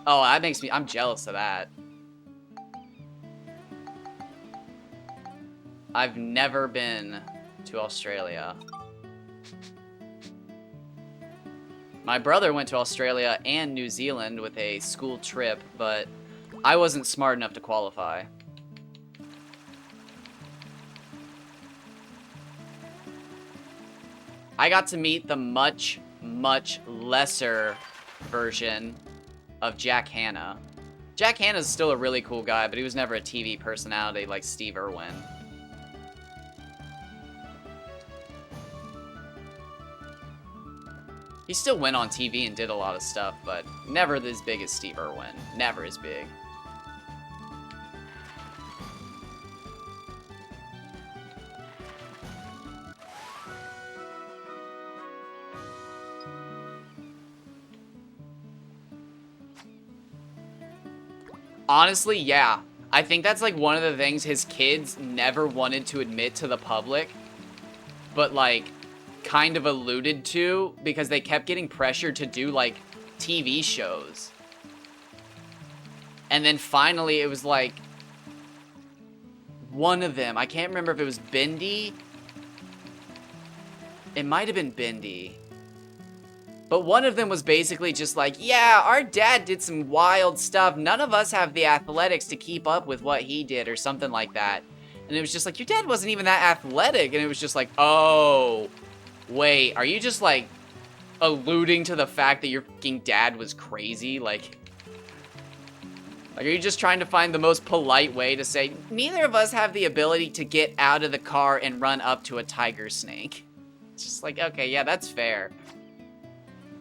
Oh, that makes me, I'm jealous of that. I've never been to Australia. My brother went to Australia and New Zealand with a school trip, but I wasn't smart enough to qualify. I got to meet the much, much lesser version of Jack Hanna. Jack Hanna's still a really cool guy, but he was never a TV personality like Steve Irwin. He still went on TV and did a lot of stuff, but never as big as Steve Irwin. Never as big. Honestly, yeah. I think that's like one of the things his kids never wanted to admit to the public, but like kind of alluded to because they kept getting pressured to do like TV shows. And then finally it was like one of them, I can't remember if it was Bindi. It might have been Bindi. But one of them was basically just like, yeah, our dad did some wild stuff. None of us have the athletics to keep up with what he did or something like that. And it was just like, your dad wasn't even that athletic. And it was just like, oh, wait, are you just like alluding to the fact that your fucking dad was crazy? Like, are you just trying to find the most polite way to say, neither of us have the ability to get out of the car and run up to a tiger snake? It's just like, okay, yeah, that's fair.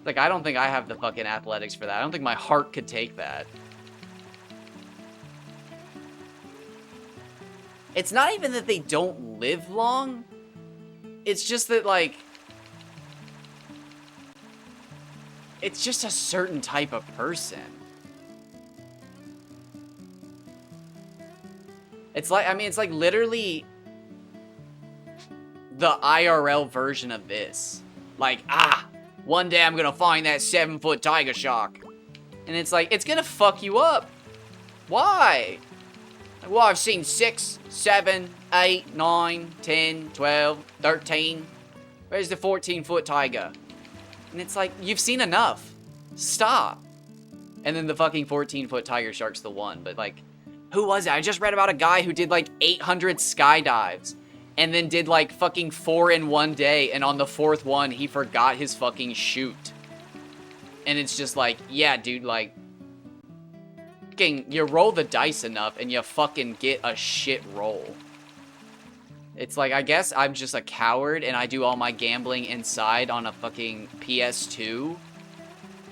Like, I don't think I have the fucking athletics for that. I don't think my heart could take that. It's not even that they don't live long. It's just that, like, it's just a certain type of person. It's like, I mean, it's like literally the IRL version of this. Like, one day I'm gonna find that 7-foot tiger shark. And it's like, it's gonna fuck you up. Why? Well, I've seen 6, 7, 8, 9, 10, 12, 13. Where's the 14-foot tiger? And it's like, you've seen enough. Stop. And then the fucking 14-foot tiger shark's the one. But like, who was it? I just read about a guy who did like 800 skydives. and then did like fucking 4 in one day, and on the 4th one, he forgot his fucking chute. And it's just like, yeah, dude, like, fucking, you roll the dice enough, and you fucking get a shit roll. It's like, I guess I'm just a coward, and I do all my gambling inside on a fucking PS2.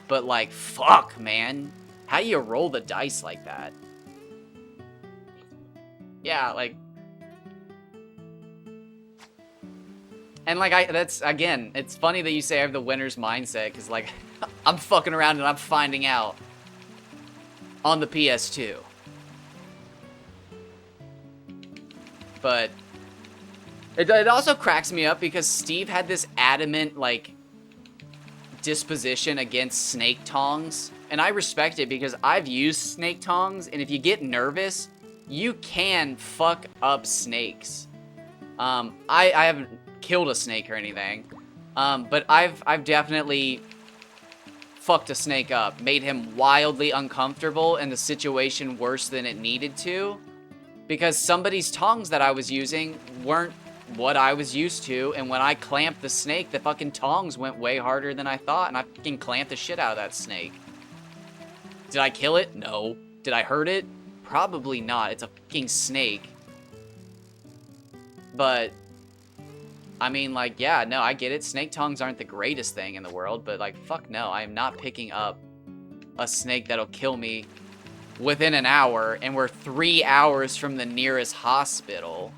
But like, fuck, man. How do you roll the dice like that? Yeah, like... And like, that's, again, it's funny that you say I have the winner's mindset, because like, I'm fucking around and I'm finding out on the PS2. But it also cracks me up because Steve had this adamant, like, disposition against snake tongs. And I respect it because I've used snake tongs, and if you get nervous, you can fuck up snakes. I haven't killed a snake or anything, but I've definitely fucked a snake up, made him wildly uncomfortable, and the situation worse than it needed to, because somebody's tongs that I was using weren't what I was used to, and when I clamped the snake, the fucking tongs went way harder than I thought, and I fucking clamped the shit out of that snake. Did I kill it? No. Did I hurt it? Probably not. It's a fucking snake. But, I mean, like, yeah, no, I get it. Snake tongs aren't the greatest thing in the world, but, like, fuck no. I am not picking up a snake that'll kill me within an hour, and we're 3 hours from the nearest hospital.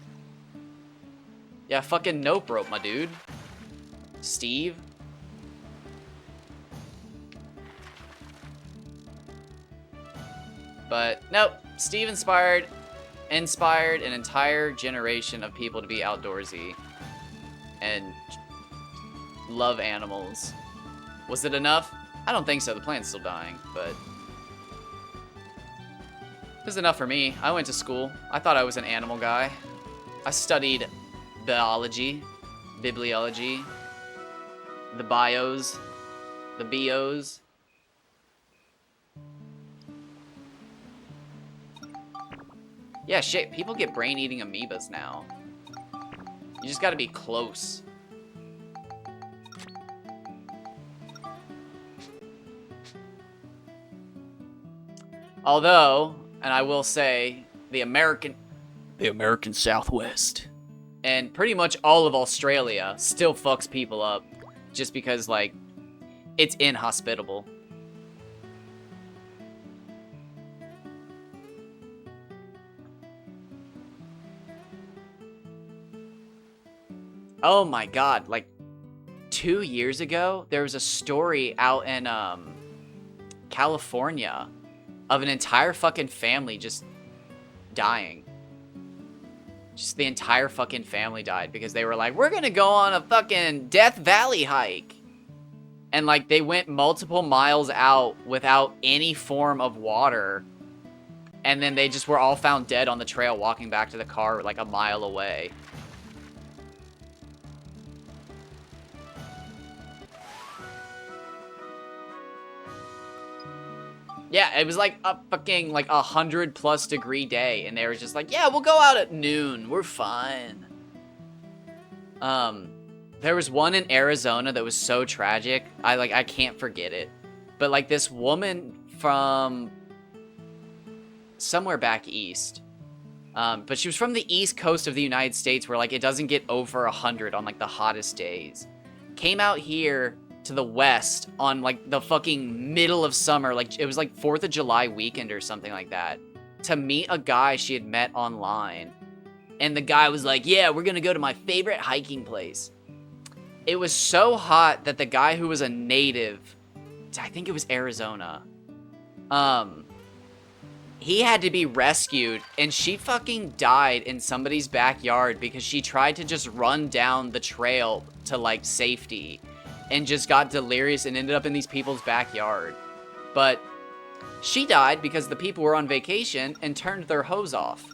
Yeah, fucking nope rope, my dude. Steve. But, nope. Steve inspired an entire generation of people to be outdoorsy and love animals. Was it enough? I don't think so. The plant's still dying, but it was enough for me. I went to school. I thought I was an animal guy. I studied biology, bibliology, the bios, the bios. Yeah, shit, people get brain-eating amoebas now. You just gotta be close. Although, and I will say, the American Southwest, and pretty much all of Australia still fucks people up just because, like, it's inhospitable. Oh my god, like 2 years ago, there was a story out in California of an entire fucking family just dying. Just the entire fucking family died because they were like, we're gonna go on a fucking Death Valley hike. And like, they went multiple miles out without any form of water. And then they just were all found dead on the trail walking back to the car like a mile away. Yeah, it was like a fucking like 100+ degree day, and they were just like, yeah, we'll go out at noon. We're fine. There was one in Arizona that was so tragic. I can't forget it. But like this woman from somewhere back east. But she was from the east coast of the United States where like it doesn't get over 100 on like the hottest days. Came out here to the west on like the fucking middle of summer, like it was like 4th of July weekend or something like that, to meet a guy she had met online. And the guy was like, yeah, we're gonna go to my favorite hiking place. It was so hot that the guy who was a native, I think it was Arizona, he had to be rescued, and she fucking died in somebody's backyard because she tried to just run down the trail to like safety and just got delirious and ended up in these people's backyard. But she died because the people were on vacation and turned their hose off.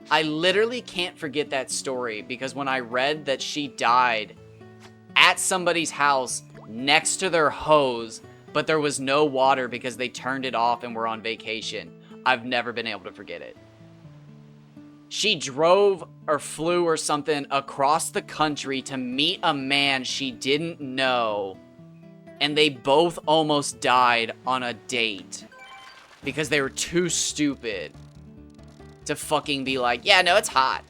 I literally can't forget that story because when I read that she died at somebody's house next to their hose, but there was no water because they turned it off and were on vacation, I've never been able to forget it. She drove or flew or something across the country to meet a man she didn't know. And they both almost died on a date. Because they were too stupid to fucking be like, yeah, no, it's hot.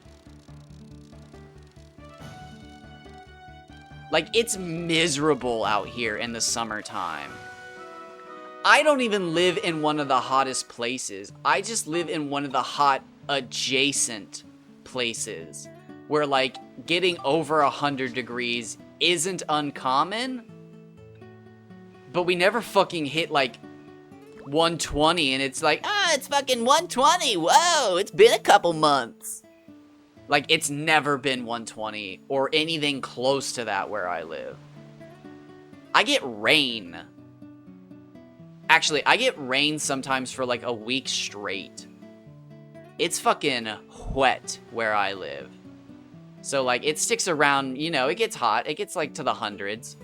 Like, it's miserable out here in the summertime. I don't even live in one of the hottest places. I just live in one of the hot adjacent places where, like, getting over 100 degrees isn't uncommon. But we never fucking hit, like, 120 and it's like, ah, it's fucking 120. Whoa, it's been a couple months. Like, it's never been 120 or anything close to that where I live. I get rain. Actually, I get rain sometimes for like a week straight. It's fucking wet where I live. So, like, it sticks around, you know, it gets hot. It gets, like, to the hundreds.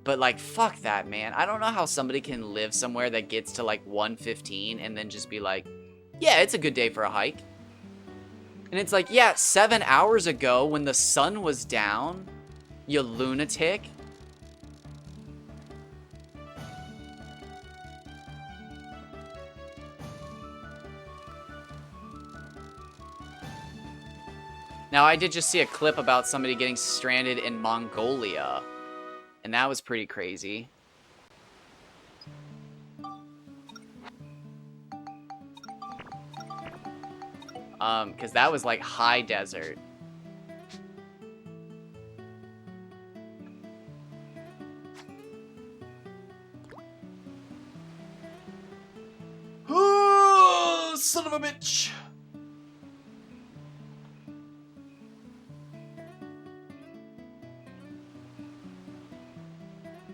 But, like, fuck that, man. I don't know how somebody can live somewhere that gets to, like, 115 and then just be like, yeah, it's a good day for a hike. And it's like, yeah, 7 hours ago when the sun was down, you lunatic. Now, I did just see a clip about somebody getting stranded in Mongolia. And that was pretty crazy. Because that was like high desert. Oh, son of a bitch.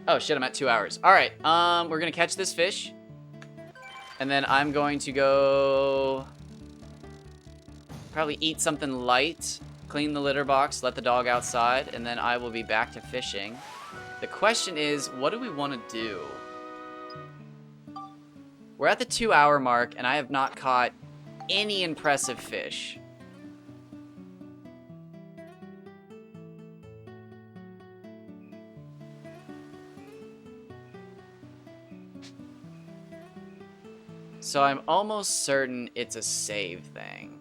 Oh shit, I'm at 2 hours. Alright, we're gonna catch this fish. And then I'm going to go probably eat something light, clean the litter box, let the dog outside, and then I will be back to fishing. The question is, what do we want to do? We're at the 2 hour mark, and I have not caught any impressive fish. So I'm almost certain it's a save thing.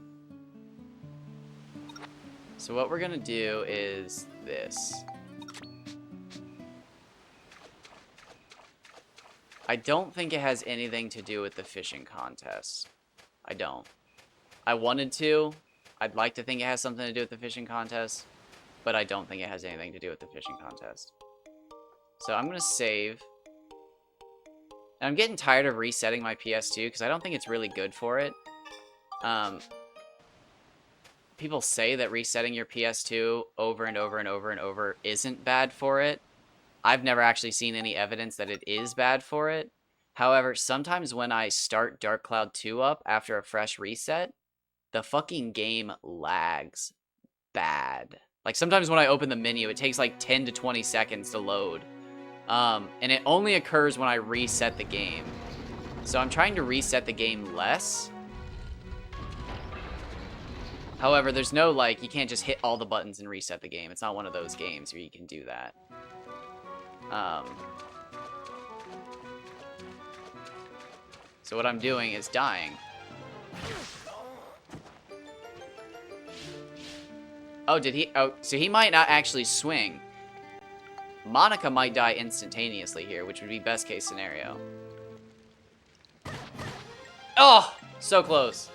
So what we're gonna do is this. I don't think it has anything to do with the fishing contest. I don't. I wanted to. I'd like to think it has something to do with the fishing contest, but I don't think it has anything to do with the fishing contest. So I'm gonna save. And I'm getting tired of resetting my PS2 because I don't think it's really good for it. People say that resetting your PS2 over and over and over and over isn't bad for it. I've never actually seen any evidence that it is bad for it. However, sometimes when I start Dark Cloud 2 up after a fresh reset, the fucking game lags bad. Like, sometimes when I open the menu, it takes like 10 to 20 seconds to load. And it only occurs when I reset the game. So I'm trying to reset the game less. However, there's no, like, you can't just hit all the buttons and reset the game. It's not one of those games where you can do that. So what I'm doing is dying. Oh, did he? Oh, so he might not actually swing. Monica might die instantaneously here, which would be best case scenario. Oh, so close.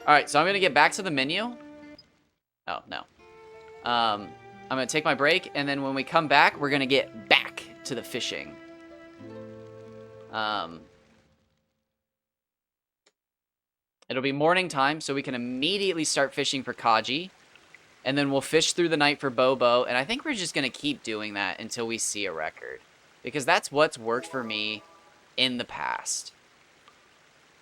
Alright, so I'm going to get back to the menu. Oh, no. I'm going to take my break, and then when we come back, we're going to get back to the fishing. It'll be morning time, so we can immediately start fishing for Kaji. And then we'll fish through the night for Bobo, and I think we're just going to keep doing that until we see a record. Because that's what's worked for me in the past.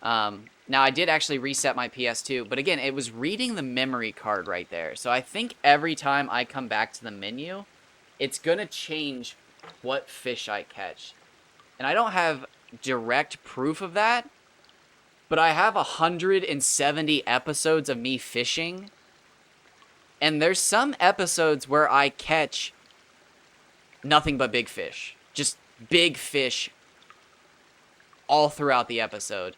Now, I did actually reset my PS2, but again, it was reading the memory card right there. So I think every time I come back to the menu, it's going to change what fish I catch. And I don't have direct proof of that, but I have 170 episodes of me fishing. And there's some episodes where I catch nothing but big fish. Just big fish all throughout the episode.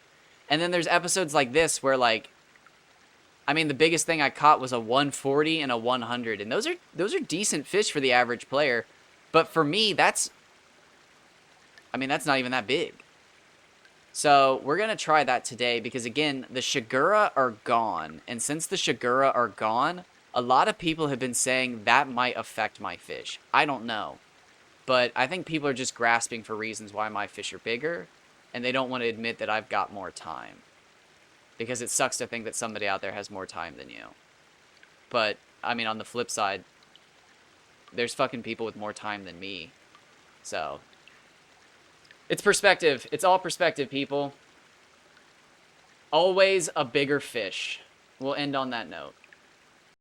And then there's episodes like this where, like, I mean, the biggest thing I caught was a 140 and a 100. And those are decent fish for the average player. But for me, that's not even that big. So we're going to try that today because, again, the Shigura are gone. And since the Shigura are gone, a lot of people have been saying that might affect my fish. I don't know. But I think people are just grasping for reasons why my fish are bigger. And they don't want to admit that I've got more time. Because it sucks to think that somebody out there has more time than you. But, I mean, on the flip side, there's fucking people with more time than me. So, it's perspective. It's all perspective, people. Always a bigger fish. We'll end on that note.